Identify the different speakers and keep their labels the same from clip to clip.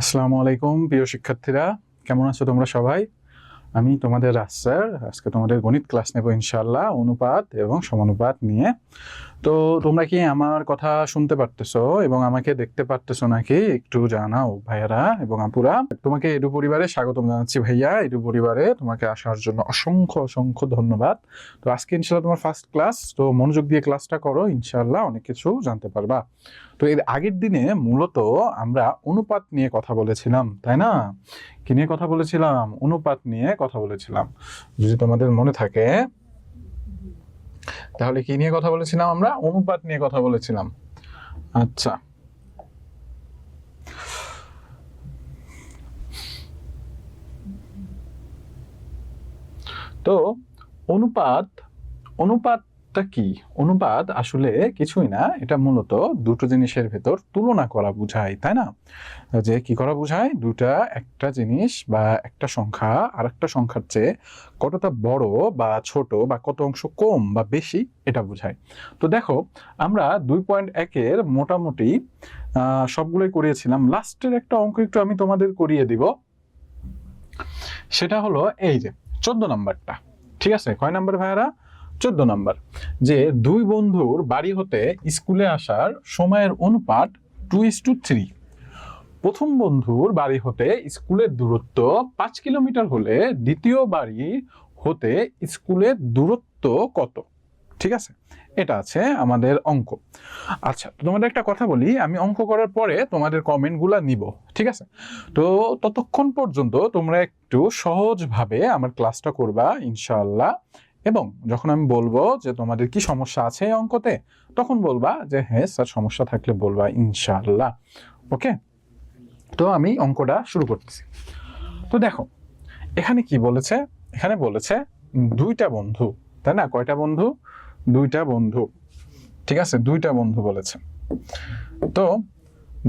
Speaker 1: আসসালামু আলাইকুম প্রিয় শিক্ষার্থীরা, কেমন আছো তোমরা সবাই? আমি তোমাদের রাজ স্যার। আজকে তোমাদের গণিত ক্লাস নেব ইনশাআল্লাহ, অনুপাত এবং সমানুপাত নিয়ে। তো তোমরা কি আমার কথা শুনতে পারতেছো এবং আমাকে দেখতে পারতেছো নাকি একটু জানাও ভাইয়ারা এবং আপুরা। তোমাকে এডু পরিবারে স্বাগতম জানাচ্ছি ভাইয়া। এডু পরিবারে তোমাকে আসার জন্য অসংখ্য অসংখ্য ধন্যবাদ। তো আজকে ইনশাআল্লাহ তোমার ফার্স্ট ক্লাস, তো মনোযোগ দিয়ে ক্লাসটা করো, ইনশাআল্লাহ অনেক কিছু জানতে পারবা। তো এর আগের দিনে মূলত আমরা অনুপাত নিয়ে কথা বলেছিলাম, তাই না? কি নিয়ে কথা বলেছিলাম? অনুপাত নিয়ে কথা বলেছিলাম। যদি তোমাদের মনে থাকে তাহলে কি নিয়ে কথা বলেছিলাম? আমরা অনুপাত নিয়ে কথা বলেছিলাম। আচ্ছা, তো অনুপাত অনুপাতটা কি? অনুপাত আসলে কিছুই না, এটা মূলত দুটো জিনিসের ভেতর তুলনা করা বোঝায়, তাই না? যে কি করা বোঝায়? দুটা, একটা জিনিস বা একটা সংখ্যা আর একটা সংখ্যার চেয়ে কতটা বড় বা ছোট বা কত অংশ কম বা বেশি, এটা বোঝায়। তো দেখো, আমরা 2.1-এর মোটামুটি সবগুলোই করিয়েছিলাম। লাস্টের একটা অঙ্ক একটু আমি তোমাদের করিয়ে দিব। সেটা হলো এই যে 14 নাম্বারটা। ঠিক আছে, কয় নাম্বার ভাইয়ারা? 14 নাম্বার। যে দুই বন্ধুর বাড়ি হতে স্কুলে আসার সময়ের অনুপাত 2:3। প্রথম বন্ধুর বাড়ি হতে স্কুলের দূরত্ব 5 কিলোমিটার হলে দ্বিতীয় বাড়ি হতে স্কুলের দূরত্ব কত? ঠিক আছে, এটা আছে আমাদের অঙ্ক। আচ্ছা, তোমাদের একটা কথা বলি, আমি অঙ্ক করার পরে তোমাদের কমেন্টগুলা নিব, ঠিক আছে? তো ততক্ষণ পর্যন্ত তোমরা একটু সহজভাবে আমার ক্লাসটা করবা ইনশাআল্লাহ। এবং যখন আমি বলবো যে তোমাদের কি সমস্যা আছে এই অঙ্কতে, তখন বলবা যে হ্যাঁ স্যার, সমস্যা থাকলে বলবা ইনশাআল্লাহ। ওকে, তো আমি অঙ্কটা শুরু করতেছি। তো দেখো, এখানে কি বলেছে? এখানে বলেছে দুইটা বন্ধু, তাই না? কয়টা বন্ধু? দুইটা বন্ধু। ঠিক আছে, দুইটা বন্ধু বলেছে। তো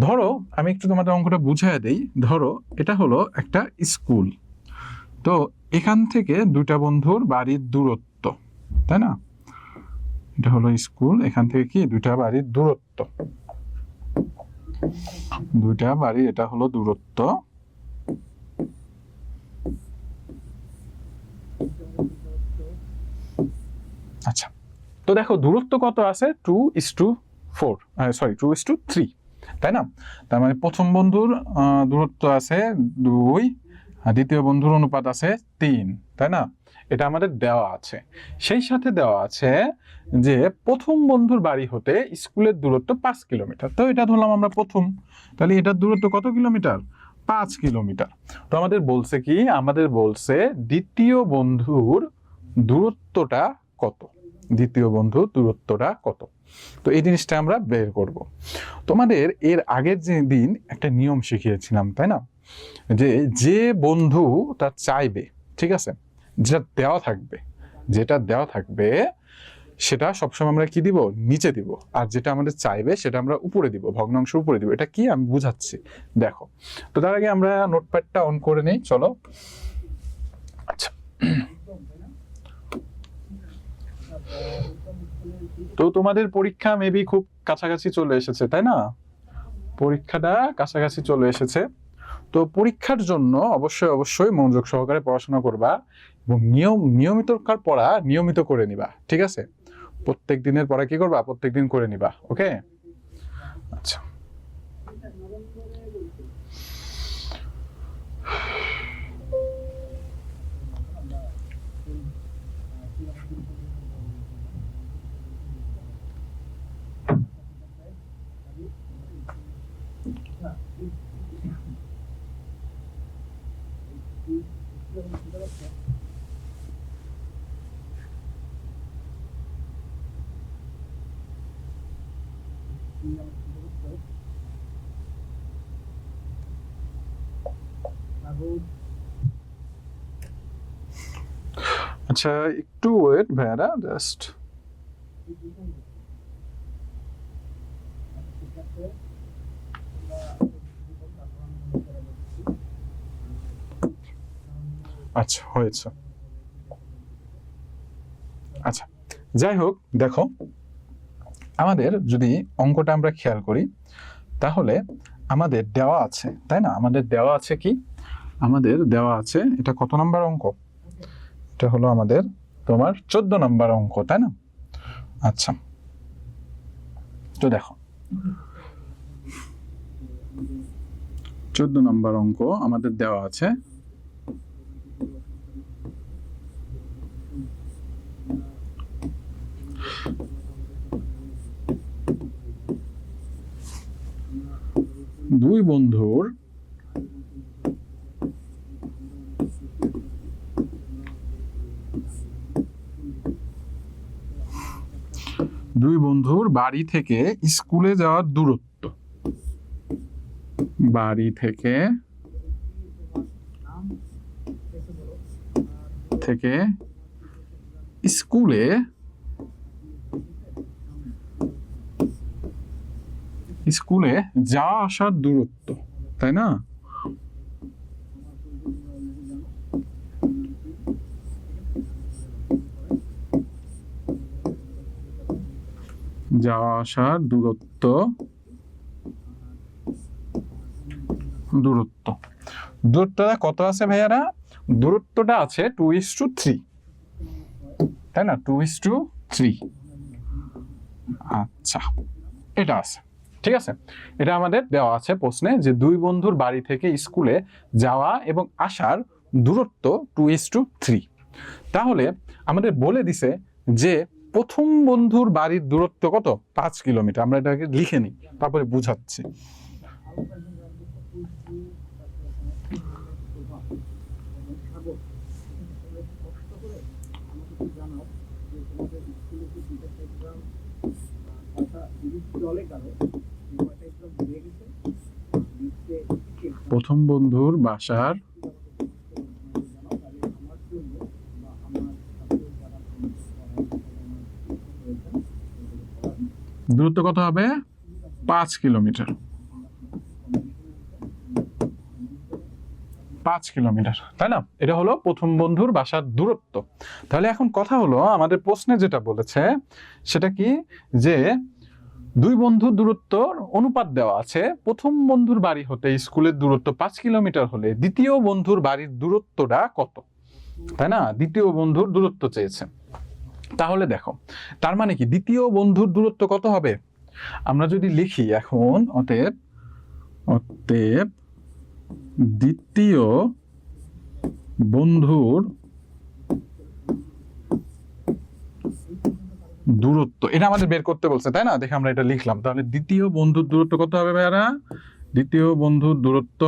Speaker 1: ধরো, আমি একটু তোমাদের অঙ্কটা বুঝাই দেই। ধরো এটা হলো একটা স্কুল। তো এখান থেকে দুইটা বন্ধুর বাড়ির দূরত্ব, তাই না? এটা হলো স্কুল, এখান থেকে কি দুইটা বাড়ির দূরত্ব, দুইটা বাড়ি, এটা হলো দূরত্ব। আচ্ছা, তো দেখো দূরত্ব কত আছে? 2:4, সরি 2:3, তাই না? তার মানে প্রথম বন্ধুর দূরত্ব আছে 2, আর দ্বিতীয় বন্ধুর অনুপাত আছে 3, তাই না? এটা আমাদের দেওয়া আছে। সেই সাথে দেওয়া আছে যে প্রথম বন্ধুর বাড়ি হতে স্কুলের দূরত্ব 5 কিলোমিটার। তো এটা ধরলাম আমরা প্রথম, তাহলে এটার দূরত্ব কত কিলোমিটার? 5 কিলোমিটার। তো আমাদের বলছে কি? আমাদের বলছে দ্বিতীয় বন্ধুর দূরত্বটা কত? দ্বিতীয় বন্ধুর দূরত্বটা কত? তো এই জিনিসটা আমরা বের করব। তোমাদের এর আগের যে দিন একটা নিয়ম শিখিয়েছিলাম, তাই না? যে যে বন্ধু তার চাইবে, ঠিক আছে, যেটা দেওয়া থাকবে, যেটা দেওয়া থাকবে সেটা সবসময় আমরা কি দিব? নিচে দিব। আর যেটা আমাদের চাইবে সেটা আমরা উপরে দিব, ভগ্নাংশ উপরে দিব। এটা কি আমি বুঝাচ্ছি, দেখো। তো তার আগে আমরা নোটপ্যাডটা অন করে নেই, চলো। আচ্ছা, তো তোমাদের পরীক্ষা মেবি খুব কাছাকাছি চলে এসেছে, তাই না? পরীক্ষাটা কাছাকাছি চলে এসেছে। তো পরীক্ষার জন্য অবশ্যই অবশ্যই মনোযোগ সহকারে পড়াশোনা করবা এবং নিয়মিত পড়া নিয়মিত করে নিবা, ঠিক আছে? প্রত্যেক দিনের পড়া কি করবা? প্রত্যেক দিন করে নিবা, ওকে? আচ্ছা, আচ্ছা, একটু ওয়েট ভাইয়ারা, জাস্ট। আচ্ছা, হয়েছে। আচ্ছা, যাই হোক, দেখো আমাদের যদি অঙ্কটা আমরা খেয়াল করি তাহলে আমাদের দেওয়া আছে, তাই না? আমাদের দেওয়া আছে কি? আমাদের দেওয়া আছে, এটা কত নাম্বার অঙ্ক? এটা হলো আমাদের তোমার 14 নাম্বার অঙ্ক, তাই না? আচ্ছা, তো দেখো 14 নাম্বার অঙ্ক আমাদের দেওয়া আছে। দুই বন্ধুর বাড়ি থেকে স্কুলে যাওয়ার দূরত্ব, বাড়ি থেকে স্কুলে যাওয়া আসার দূরত্ব, তাই না? যাওয়া আসার দূরত্বটা কত আছে ভাইয়ারা? দূরত্বটা আছে 2:3, তাই না? 2:3। আচ্ছা, এটা আছে, ঠিক আছে। এটা আমাদের দেওয়া আছে প্রশ্নে, যে দুই বন্ধুর বাড়ি থেকে স্কুলে যাওয়া এবং আসার দূরত্ব 2:3। তাহলে আমাদের বলে দিছে যে প্রথম বন্ধুর বাড়ির দূরত্ব কত? 5 কিলোমিটার। আমরা এটাকে লিখে নিই, তারপরে বুঝাচ্ছি। প্রথম বন্ধুর বাসার দূরত্ব কত হবে? 5 কিলোমিটার। 5 কিলোমিটার, তাই না? এটা হলো প্রথম বন্ধুর বাসার দূরত্ব। তাহলে এখন কথা হলো, আমাদের প্রশ্নে যেটা বলেছে সেটা কি, যে দুই বন্ধুর দূরত্বর অনুপাত দেওয়া আছে। প্রথম বন্ধুর বাড়ি হতে স্কুলের দূরত্ব 5 কিলোমিটার হলে দ্বিতীয় বন্ধুর বাড়ির দূরত্বটা কত, তাই না? দ্বিতীয় বন্ধুর দূরত্ব চেয়েছে। তাহলে দেখো, তার মানে কি দ্বিতীয় বন্ধুর দূরত্ব কত হবে? আমরা যদি লিখি এখন, অতএব দ্বিতীয় বন্ধুর দূরত্ব, এটা আমাদের বের করতে বলছে, তাই না? দেখে আমরা এটা লিখলাম। তাহলে দ্বিতীয় বন্ধুর দূরত্ব কত হবে ভাইয়ারা? দ্বিতীয় বন্ধুর দূরত্ব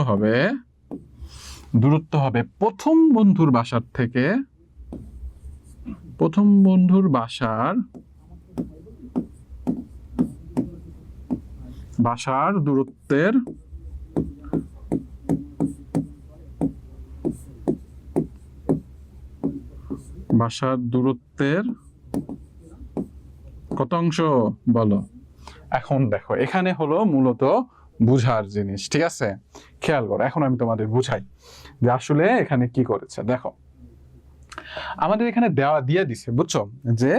Speaker 1: হবে প্রথম বন্ধুর বাসার থেকে, প্রথম বন্ধুর বাসার দূরত্বের কত অংশ বলো? এখন দেখো, এখানে হলো মূলত বুঝার জিনিস, ঠিক আছে? খেয়াল করো, এখন আমি তোমাদের বুঝাই যে আসলে এখানে কি করেছে। দেখো, আমাদের এখানে দিয়ে দিছে, বুঝছো, যে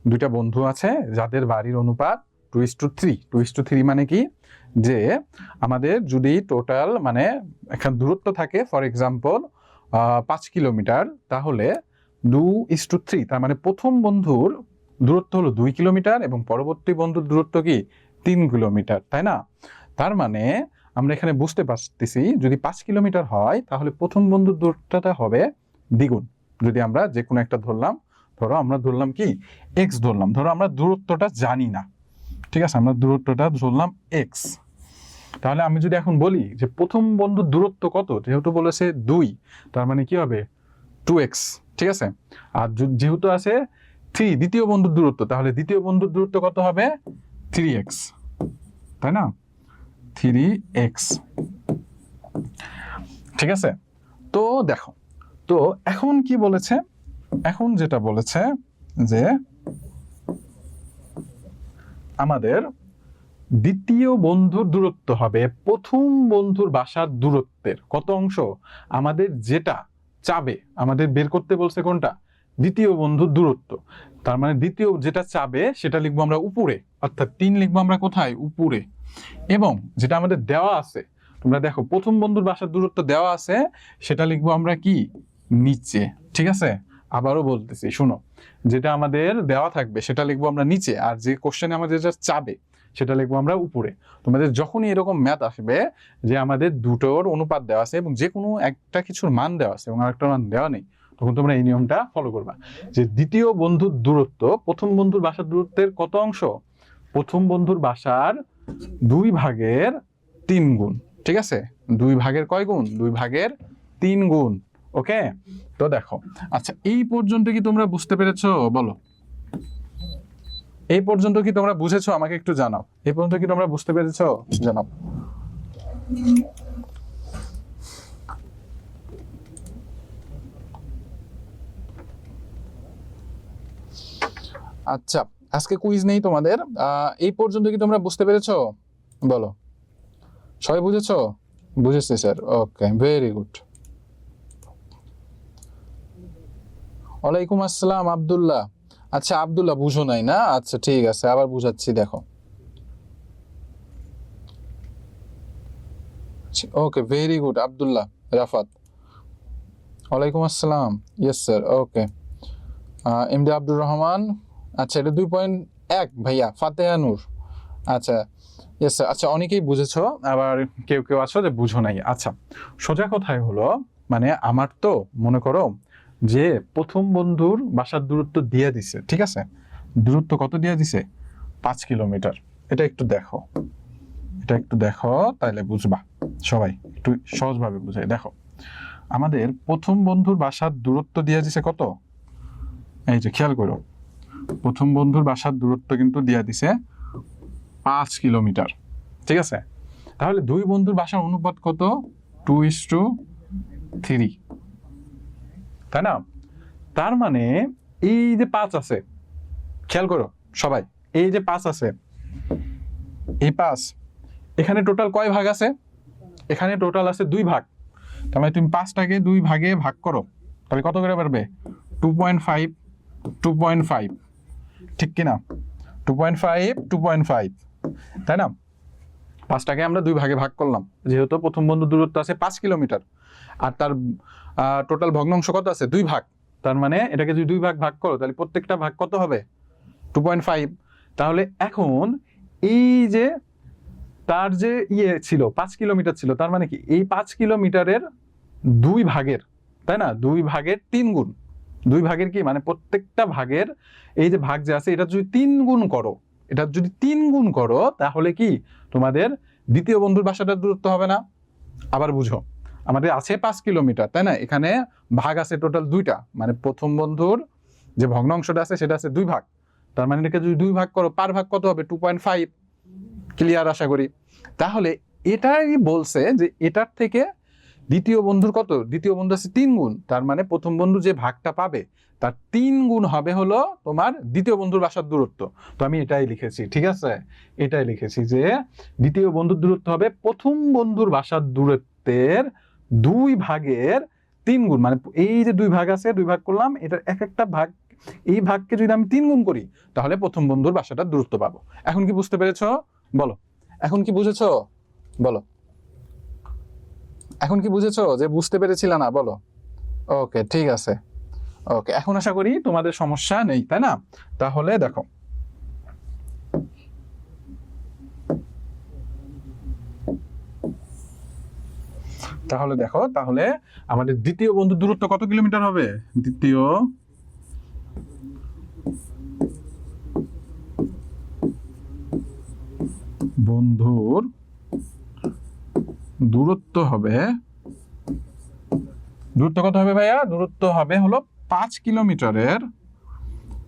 Speaker 1: দুইটা বন্ধু আছে যাদের বাড়ির অনুপাত 2:3। 2:3 মানে কি, যে আমাদের যদি টোটাল মানে একটা দূরত্ব থাকে, ফর এক্সাম্পল 5 কিলোমিটার, তাহলে 2:3, তার মানে প্রথম বন্ধুর দূরত্ব হলো 2 কিলোমিটার এবং পরবর্তী বন্ধুর দূরত্ব কি 3 কিলোমিটার, তাই না? তার মানে আমরা এখানে বুঝতে পারতেছি, যদি 5 কিলোমিটার হয় তাহলে প্রথম বন্ধুর দূরত্বটা হবে দ্বিগুণ। যদি আমরা যে কোনো একটা ধরলাম, ধরো আমরা ধরলাম কি x ধরলাম, ধরো আমরা দূরত্বটা জানি না, ঠিক আছে? আমরা দূরত্বটা ধরলাম x। তাহলে আমি যদি এখন বলি যে প্রথম বন্ধুর দূরত্ব কত, যেহেতু বলেছে 2, তার মানে কি হবে 2x, ঠিক আছে? আর যেহেতু আছে 3 দ্বিতীয় বন্ধুর দূরত্ব, তাহলে দ্বিতীয় বন্ধুর দূরত্ব কত হবে? 3x, তাই না? 3x, ঠিক আছে? তো দেখো, তো এখন কি বলেছে? এখন যেটা বলেছে যে আমাদের দ্বিতীয় বন্ধুর দূরত্ব হবে প্রথম বন্ধুর বাসার দূরত্বের কত অংশ? আমাদের যেটা চাবে, আমাদের বের করতে বলছে কোনটা? দ্বিতীয় বন্ধুর দূরত্ব। তার মানে দ্বিতীয় যেটা চাবে সেটা লিখবো আমরা উপরে, অর্থাৎ 3 লিখবো আমরা কোথায়? উপরে। এবং যেটা আমাদের দেওয়া আছে তোমরা দেখো প্রথম বন্ধুর বাসার দূরত্ব দেওয়া আছে, সেটা লিখবো আমরা কি নিচে, ঠিক আছে। আবারও বলতেছি শুনো, যেটা আমাদের দেওয়া থাকবে সেটা লিখবো আমরা নিচে, আর যে কোশ্চেনে আমাদের যেটা চাবে সেটা লিখবো আমরা উপরে। তোমাদের যখনই এরকম ম্যাথ আসবে যে আমাদের দুটোর অনুপাত দেওয়া আছে এবং যে কোনো একটা কিছুর মান দেওয়া আছে এবং আরেকটা মান দেওয়া নেই, তখন তোমরা এই নিয়মটা ফলো করবা যে দ্বিতীয় বন্ধুর দূরত্ব প্রথম বন্ধুর বাসার দূরত্বের কত অংশ, প্রথম বন্ধুর বাসার 2 ভাগের 3 গুণ, ঠিক আছে। 2 ভাগের কয় গুণ, 2 ভাগের 3 গুণ। ওকে, তো দেখো আচ্ছা এই পর্যন্ত কি তোমরা বুঝতে পেরেছো বলো? এই পর্যন্ত কি তোমরা বুঝেছো আমাকে একটু জানাও, এই পর্যন্ত কি তোমরা বুঝতে পেরেছো জানাও। আচ্ছা আজকে কুইজ নেই তোমাদের, এই পর্যন্ত কি তোমরা বুঝতে পেরেছো বলো? সবাই বুঝেছো? বুঝেছে স্যার, ওকে ভেরি গুড। ওয়ালাইকুম আসসালাম আব্দুল্লাহ। আচ্ছা আব্দুল্লাহ বুঝো নাই না, আচ্ছা ঠিক আছে আবার বুঝাচ্ছি দেখো। Okay very good Abdullah Rafat. ওয়ালাইকুম আসসালাম, ইয়েস স্যার, ওকে। এমডি আব্দুর রহমান, আচ্ছা এটা 2.1 ভাইয়া ফাতেহা নূর, আচ্ছা ইয়েস স্যার। আচ্ছা অনেকেই বুঝেছো, আবার কেউ কেউ আছো যে বুঝো নাই। আচ্ছা সোজা কথাই হলো, মানে আমার তো মনে করো যে প্রথম বন্ধুর বাসার দূরত্ব দিয়ে দিছে, ঠিক আছে। দূরত্ব কত দিয়ে দিছে, 5 কিলোমিটার। এটা একটু দেখো, এটা একটু দেখো তাহলে বুঝবা সবাই, একটু সহজভাবে বুঝাই। দেখো আমাদের প্রথম বন্ধুর বাসার দূরত্ব দিয়ে দিছে কত, এই যে খেয়াল করো, প্রথম বন্ধুর বাসার দূরত্ব কিন্তু দিয়ে দিছে 5 কিলোমিটার, ঠিক আছে। তাহলে দুই বন্ধুর বাসার অনুপাত কত, 2:3, তাই না? তার মানে এই যে 5 আছে, খেয়াল করো সবাই, এই যে 5 আছে, এই 5 এখানে টোটাল কয় ভাগ আছে, এখানে টোটাল আছে 2 ভাগ। তার মানে তুমি 5টাকে 2 ভাগে ভাগ করো, তাহলে কত করে পারবে, 2.5, 2.5, ঠিক কিনা? 2.5, 2.5, তাই না? 5টাকে আমরা 2 ভাগে ভাগ করলাম, যেহেতু প্রথম বন্ধুর দূরত্ব আছে 5 কিলোমিটার আর তার টোটাল ভগ্নাংশ কত আছে, 2 ভাগ। তার মানে এটাকে যদি 2 ভাগ ভাগ করো তাহলে প্রত্যেকটা ভাগ কত হবে, 2.5। তাহলে এখন এই যে তার যে ছিল 5 কিলোমিটার ছিল, তার মানে কি এই 5 কিলোমিটারের 2 ভাগের, তাই না, 2 ভাগের 3 গুণ। 2 ভাগের কি মানে প্রত্যেকটা ভাগের এই যে ভাগ যে আছে এটা যদি 3 গুণ করো, এটা যদি 3 গুণ করো তাহলে কি তোমাদের দ্বিতীয় বন্ধুর বাসাটার দূরত্ব হবে না? আবার বুঝো, আমাদের আছে 5 কিলোমিটার, তাই না, এখানে ভাগ আছে টোটাল 2টা, মানে প্রথম বন্ধুর যে ভগ্নাংশটা আছে সেটা আছে 2 ভাগ। তার মানে এটাকে যদি 2 ভাগ করো, পার ভাগ কত হবে, 2.5। ক্লিয়ার আশা করি। তাহলে এটাই বলছে যে এটার থেকে দ্বিতীয় বন্ধুর কত, দ্বিতীয় বন্ধু আছে 3 গুণ, তার মানে প্রথম বন্ধু যে ভাগটা পাবে তার 3 গুণ হবে হলো তোমার দ্বিতীয় বন্ধুর বাসার দূরত্ব। তো আমি এটাই লিখেছি, ঠিক আছে, এটাই লিখেছি যে দ্বিতীয় বন্ধুর দূরত্ব হবে প্রথম বন্ধুর বাসার দূরত্বের 2 ভাগের 3 গুণ। মানে এই যে 2 ভাগ আছে, 2 ভাগ করলাম, এটার এক একটা ভাগ, এই ভাগকে যদি আমি 3 গুণ করি তাহলে প্রথম বন্ধুর বাসাটার দূরত্ব পাবো। এখন কি বুঝতে পেরেছো বলো? এখন কি বুঝেছো বলো? এখন কি বুঝেছো যে বুঝতে পেরেছিলে না বলো? ওকে ঠিক আছে, ওকে এখন আশা করি তোমাদের সমস্যা নেই, তাই না? তাহলে দেখো তাহলে আমাদের দ্বিতীয় বন্ধুর দূরত্ব কত কিলোমিটার হবে, দ্বিতীয় বন্ধুর দূরত্ব হবে, দূরত্ব কত হবে ভাইয়া, দূরত্ব হবে হলো 5 কিলোমিটারের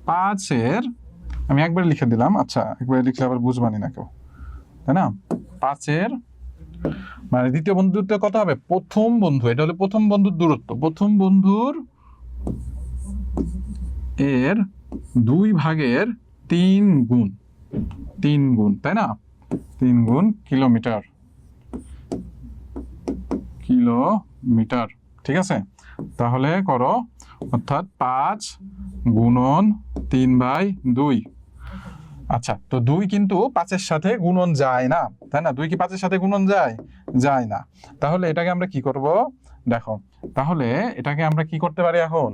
Speaker 1: 5-এর, আমি একবার লিখে দিলাম, আচ্ছা একবার লিখলে আবার বুঝবানি না কেউ, তাই না? 5-এর মানে দ্বিতীয় বন্ধুর দূরত্ব কত হবে, প্রথম বন্ধু, এটা হলো প্রথম বন্ধুর দূরত্ব, প্রথম বন্ধুর এর 2 ভাগের 3 গুণ, 3 গুণ, তাই না, 3 গুণ কিলোমিটার, কিলোমিটার, ঠিক আছে। তাহলে করো, অর্থাৎ 5 গুণন 3/2। আচ্ছা তো 2 কিন্তু 5-এর সাথে গুণন যায় না, তাই না? 2 কি 5-এর সাথে গুণন যায়? যায় না। তাহলে এটাকে আমরা কি করব, দেখো তাহলে এটাকে আমরা কি করতে পারি এখন,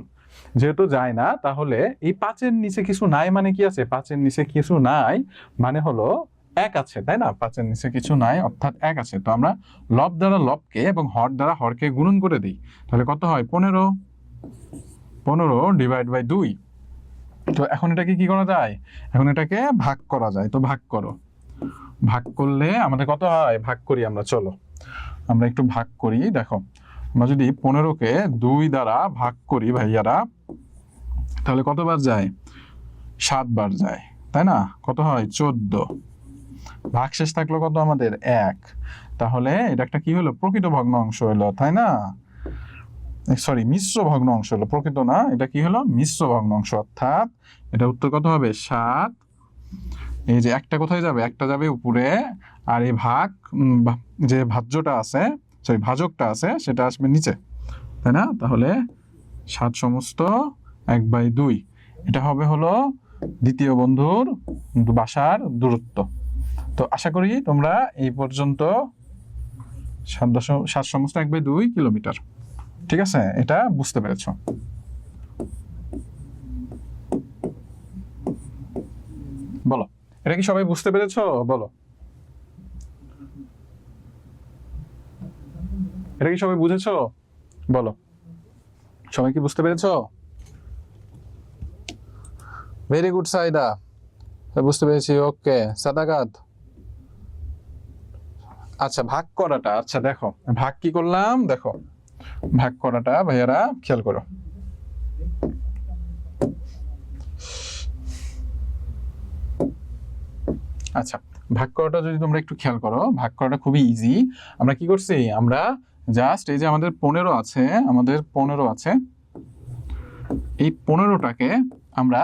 Speaker 1: যেহেতু যায় না তাহলে এই 5-এর নিচে কিছু নাই মানে কি আছে, 5-এর নিচে কিছু নাই মানে হলো 1 আছে, তাই না? 5-এর নিচে কিছু নাই অর্থাৎ 1 আছে। তো আমরা লব দ্বারা লবকে এবং হর দ্বারা হরকে গুণন করে দিই, তাহলে কত হয় 15 ডিভাইড বাই 2। তো এখন এটাকে কি করা যায়, এখন এটাকে ভাগ করা যায়। তো ভাগ করো, ভাগ করলে আমাদের কত হয়, ভাগ করি আমরা, চলো আমরা একটু ভাগ করি। দেখো আমরা যদি 15কে 2 দ্বারা ভাগ করি ভাইয়ারা, তাহলে কতবার যায়, 7 বার যায়, তাই না? কত হয় 14। ভাগশেষ থাকলো কত আমাদের 1। তাহলে এটা একটা কি হলো, প্রকৃত ভগ্ন অংশ হলো, তাই না? সরি, মিশ্র ভগ্ন অংশ হলো, প্রকৃত না, এটা কি হলো, মিশ্র ভগ্ন অংশ। অর্থাৎ এটা উত্তর কত হবে 7। এই যে একটা কোথায় যাবে, একটা যাবে উপরে, আর এই ভাগ যে ভাজ্যটা আছে, সরি ভাজকটা আছে সেটা আসবে নিচে, তাই না? তাহলে 7 সমস্ত 1/2, এটা হবে হলো দ্বিতীয় বন্ধুর বাসার দূরত্ব। তো আশা করি তোমরা এই পর্যন্ত 7 সমস্ত 1/2 কিলোমিটার, ঠিক আছে, এটা বুঝতে পেরেছো। বলো, এটা কি সবাই বুঝতে পেরেছো? বলো, এটা কি সবাই বুঝেছো? বলো, সবাই কি বুঝতে পেরেছো? ভেরি গুড সাইদা, বুঝতে পেরেছি, ওকে। সাদাকাত, আচ্ছা ভাগ করাটা, আচ্ছা দেখো ভাগ কি করলাম, দেখো ভাগ করাটা ভাইয়ারা খেয়াল করো। আচ্ছা ভাগ করাটা যদি তোমরা একটু খেয়াল করো, ভাগ করাটা খুবই ইজি। আমরা কি করছি, আমরা জাস্ট এই যে আমাদের 15 আছে, আমাদের 15 আছে, এই 15টাকে আমরা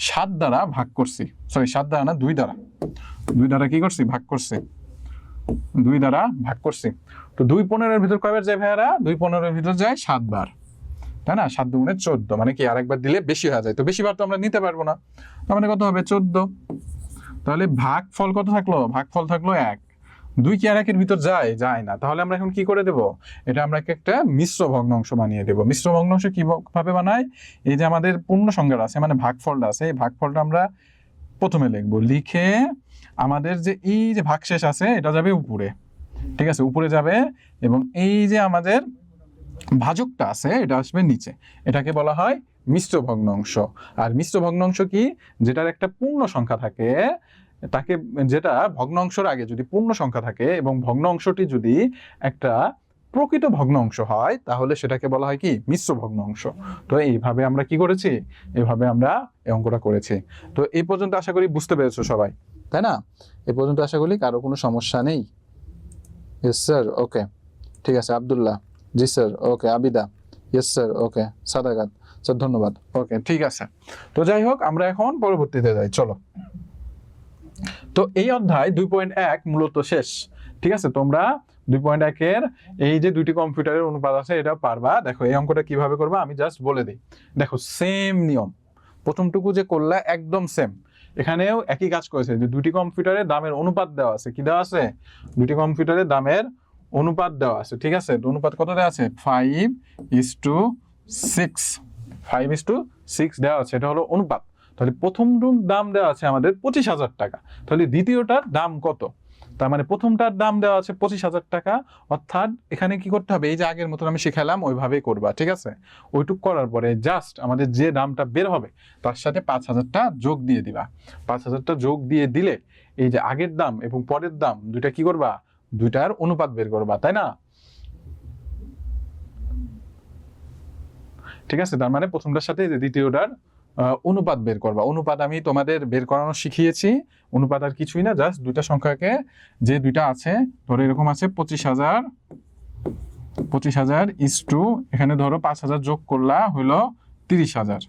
Speaker 1: 7 দ্বারা ভাগ করছি, সরি 7 দ্বারা না, 2 দ্বারা, 2 দ্বারা কি করছি, ভাগ করছি, 2 দ্বারা ভাগ করছি। তো 2 15-এর ভিতর কয়বার যায় ভাইয়ারা, 2 15-এর ভিতর যায় 7 বার, তাই না? 7 দুগুণে 14, মানে কি আরেকবার দিলে বেশি হয়ে যায়, তো বেশি বার তো আমরা নিতে পারবো না, তার মানে কত হবে 14। তাহলে ভাগ ফল কত থাকলো, ভাগ ফল থাকলো 1। 2 কি আর 1-এর ভিতর যায়, যায় না। তাহলে আমরা এখন কি করে দেব, এটা আমরা একটা মিশ্র ভগ্নাংশ বানিয়ে দেব। মিশ্র ভগ্নাংশ কিভাবে বানাই, এই যে আমাদের পূর্ণ সংখ্যাটা আছে মানে ভাগফলটা আছে, এই ভাগফলটা আমরা প্রথমে লিখবো, লিখে আমাদের যে এই যে ভাগশেষ আছে এটা যাবে উপরে, ঠিক আছে, উপরে যাবে, এবং এই যে আমাদের ভাজকটা আছে এটা আসবে নিচে। এটাকে বলা হয় মিশ্র ভগ্নাংশ। আর মিশ্র ভগ্নাংশ কি, যেটার একটা পূর্ণ সংখ্যা থাকে, তাকে, যেটা ভগ্নাংশের আগে যদি পূর্ণ সংখ্যা থাকে এবং ভগ্নাংশটি যদি একটা প্রকৃত ভগ্নাংশ হয়, তাহলে সেটাকে বলা হয় কি, মিশ্র ভগ্নাংশ। তো এইভাবে আমরা কি করেছি, এইভাবে আমরা এই অঙ্কটা করেছি। তো এই পর্যন্ত আশা করি বুঝতে পেরেছো সবাই, তাই না? এই পর্যন্ত আশা করি কারো কোনো সমস্যা নেই। ইয়েস স্যার, ওকে, ঠিক আছে। আব্দুল্লাহ, জি স্যার, ওকে। আবিদা, ইয়েস স্যার, ওকে। সাদাকাত স্যার, ধন্যবাদ, ওকে, ঠিক আছে। তো যাই হোক, আমরা এখন পরবর্তীতে যাই, চলো। তো এই অধ্যায় 2.1 মূলত শেষ, ঠিক আছে। তোমরা 2.1-এর এই যে দুইটি কম্পিউটারের অনুপাত আছে এটা পারবা। দেখো এই অঙ্কটা কিভাবে করবা আমি জাস্ট বলে দিই। দেখো সেম নিয়ম, প্রথমটুকু যে করলা একদম সেম, এখানেও একই কাজ করেছে, যে দুটি কম্পিউটারের দামের অনুপাত দেওয়া আছে। কি দেওয়া আছে, দুটি কম্পিউটারের দামের অনুপাত দেওয়া আছে, ঠিক আছে। অনুপাত কত দেওয়া আছে, 5:6, 5:6 দেওয়া আছে, এটা হলো অনুপাত। তাহলে প্রথমটার দাম দেওয়া আছে আমাদের 25,000 টাকা, তাহলে দ্বিতীয়টার দাম কত, তার মানে প্রথমটার দাম দেওয়া আছে 25,000 টাকা। অর্থাৎ এখানে কি করতে হবে, এই যে আগের মতন আমি শিখালাম ওইভাবেই করবা, ঠিক আছে। ওইটুক করার পরে জাস্ট আমাদের যে দামটা বের হবে তার সাথে 5,000টা যোগ দিয়ে দিবা। 5,000টা যোগ দিয়ে দিলে এই যে আগের দাম এবং পরের দাম দুইটা কি করবা, দুইটার অনুপাত বের করবা, তাই না? ঠিক আছে, তার মানে প্রথমটার সাথে যে দ্বিতীয়টার অনুপাত বের করবা। অনুপাত আমি তোমাদের বের করানো শিখিয়েছি। অনুপাত আর কিছুই না, জাস্ট দুইটা সংখ্যাকে, যে দুইটা আছে ধরো এরকম আছে 25,000 ইস টু, এখানে ধরো 5,000 যোগ করলা হইলো 30,000,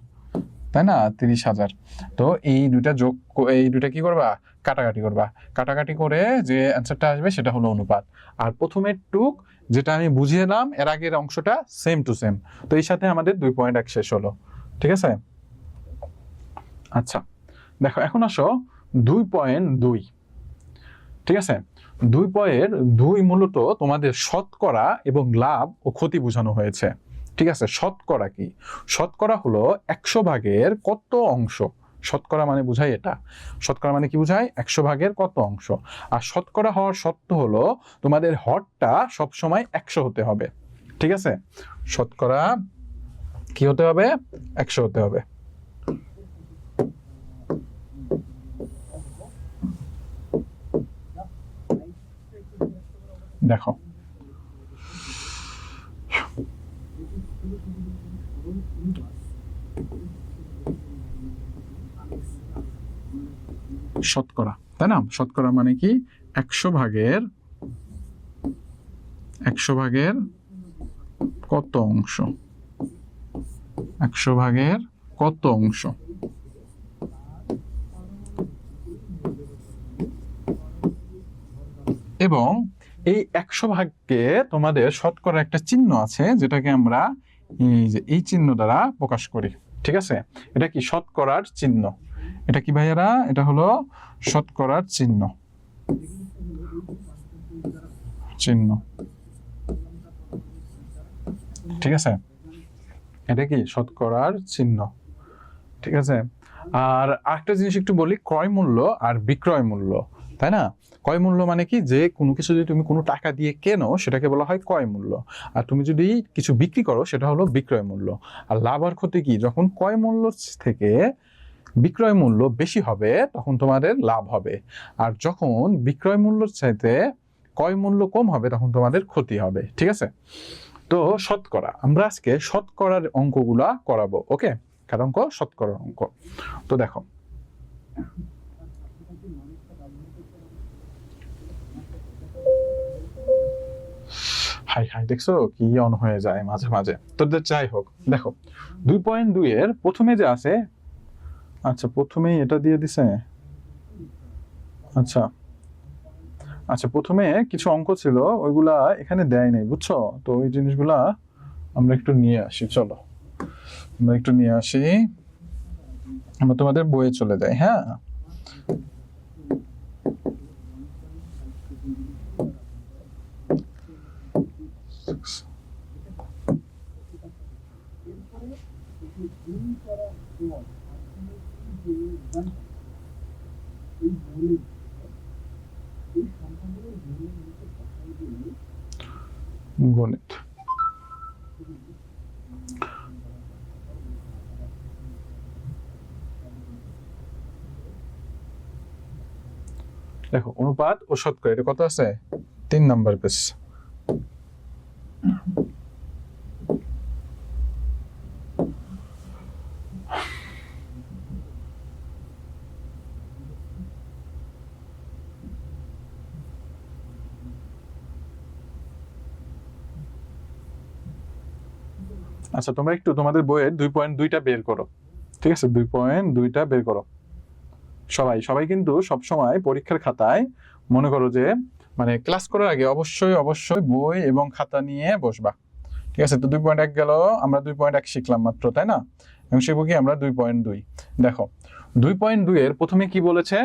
Speaker 1: তাই না? 30,000। তো এই দুইটা যোগ, এই দুইটা কি করবা, কাটাকাটি করবা। কাটাকাটি করে যে অ্যান্সারটা আসবে সেটা হলো অনুপাত। আর প্রথমের টুক যেটা আমি বুঝিয়েলাম এর আগের অংশটা সেম টু সেম। তো এই সাথে আমাদের 2.1 শেষ হলো, ঠিক আছে। আচ্ছা দেখো এখন আসো 2.2, ঠিক আছে। 2.2 মূলত তোমাদের শতকরা এবং লাভ ও ক্ষতি বোঝানো হয়েছে। ঠিক আছে, শতকরা কি? শতকরা হলো 100 ভাগের কত অংশ। শতকরা মানে বোঝায় এটা। শতকরা মানে কি বোঝায়? 100 ভাগের কত অংশ। আর শতকরা হওয়ার শর্ত হলো তোমাদের হরটা সবসময় 100 হতে হবে। ঠিক আছে, শতকরা কি হতে হবে? 100 হতে হবে। দেখো শতকরা, তাই না? শতকরা মানে কি? 100 ভাগের কত অংশ। 100 ভাগের কত অংশ। এবং এই 100 ভাগকে তোমাদের শতকরা একটা চিহ্ন আছে, যেটাকে আমরা এই চিহ্ন দ্বারা প্রকাশ করি। ঠিক আছে, এটা কি? শতকরার চিহ্ন। এটা কি ভাইয়ারা? এটা হলো শতকরার চিহ্ন। ঠিক আছে, এটা কি? শতকরার চিহ্ন। ঠিক আছে, আর আরেকটা জিনিস একটু বলি, ক্রয় মূল্য আর বিক্রয় মূল্য, তাই না? ক্রয় মূল্য মানে কি? যে কোনো কিছু যদি তুমি কোনো টাকা দিয়ে কেনো সেটাকে বলা হয় ক্রয় মূল্য, আর তুমি যদি কিছু বিক্রি করো সেটা হলো বিক্রয় মূল্য। আর লাভ আর ক্ষতি কি? যখন ক্রয় মূল্য থেকে বিক্রয় মূল্য বেশি হবে তখন তোমাদের লাভ হবে, আর যখন বিক্রয় মূল্যের চাইতে ক্রয় মূল্য কম হবে তখন তোমাদের ক্ষতি হবে। ঠিক আছে, তো শতকরা, আমরা আজকে শতকরার অঙ্কগুলা করাবো। ওকে, কার অঙ্ক? শতকরার অঙ্ক। তো দেখো হাই হাই, দেখছো কি অন হয়ে যায় মাঝে মাঝে। তো যাই হোক, দেখো 2.2 এর প্রথমে যে আছে, আচ্ছা প্রথমেই এটা দিয়ে দিছে। আচ্ছা আচ্ছা, প্রথমে কিছু অঙ্ক ছিল ওইগুলা এখানে দেয় নাই, বুঝছো? তো ওই জিনিসগুলা আমরা একটু নিয়ে আসি। চলো আমরা একটু নিয়ে আসি, আমরা তোমাদের বইয়ে চলে যাই। হ্যাঁ, গণিত। দেখো অনুপাত ও শতকরা, এটা কত আছে? 3 নাম্বার পেজ। আচ্ছা তোমরা একটু তোমাদের বইয়ের 2.2টা বের করো। ঠিক আছে, 2.2টা বের করো। সবাই সবাই কিন্তু সবসময় পরীক্ষার খাতায় মনে করো যে মানে ক্লাস করার আগে অবশ্যই অবশ্যই বই এবং খাতা নিয়ে বসবা। ঠিক আছে, তো 2.1 গেল, আমরা 2.1 শিখলাম মাত্র, তাই না? এবং শিখবো কি আমরা 2.2। দেখো 2.2 এর প্রথমে কি বলেছে?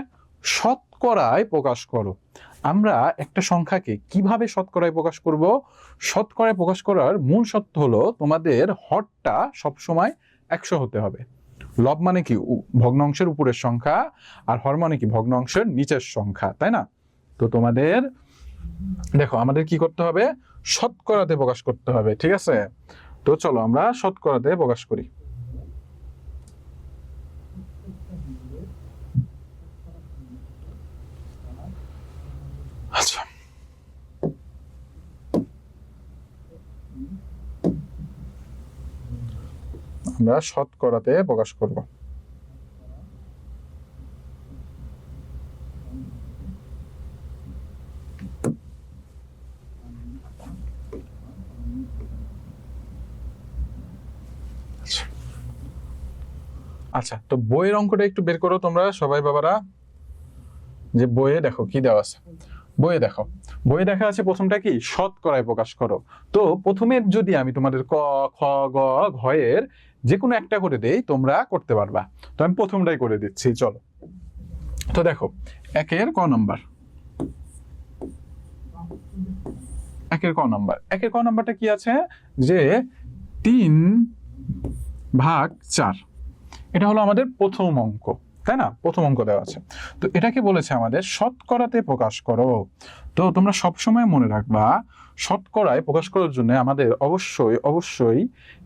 Speaker 1: শতকরায় প্রকাশ করো। আমরা একটা সংখ্যাকে কিভাবে শতকরায় প্রকাশ করব? শতকরায় প্রকাশ করার মূল শর্ত হলো তোমাদের হরটা সবসময় 100 হতে হবে। লব মানে কি? ভগ্নাংশের উপরের সংখ্যা, আর হর মানে কি? ভগ্নাংশের নিচের সংখ্যা, তাই না? তো তোমাদের দেখো আমাদের কি করতে হবে? শতকরাতে প্রকাশ করতে হবে। ঠিক আছে, তো চলো আমরা শতকরাতে প্রকাশ করি। আচ্ছা, আমরা শতকরাতে প্রকাশ করব। আচ্ছা, তো বইয়ের অঙ্কটা একটু বের করো তোমরা সবাই বাবারা, যে বইয়ে দেখো কি দেওয়া আছে। বইয়ে দেখো, বইয়ে দেখা আছে প্রথমটা কি? শতকরায় প্রকাশ করো। তো প্রথমে যদি আমি তোমাদের ক, খ, গ, ঘ এর যে কোনো একটা করে দেই তোমরা করতে পারবা। তো আমি প্রথমটাই করে দিচ্ছি, চলো। তো দেখো 1 এর ক নাম্বার। একের ক নাম্বার, একের ক নাম্বারটা কি আছে যে 3/4, এটা হলো আমাদের প্রথম অঙ্ক, তাই না? প্রথম অঙ্ক দেওয়া আছে। তো এটাকে বলেছে আমাদের শতকরাতে প্রকাশ করো। তো তোমরা সবসময় মনে রাখবা শতকরায় প্রকাশ করার জন্য আমাদের অবশ্যই অবশ্যই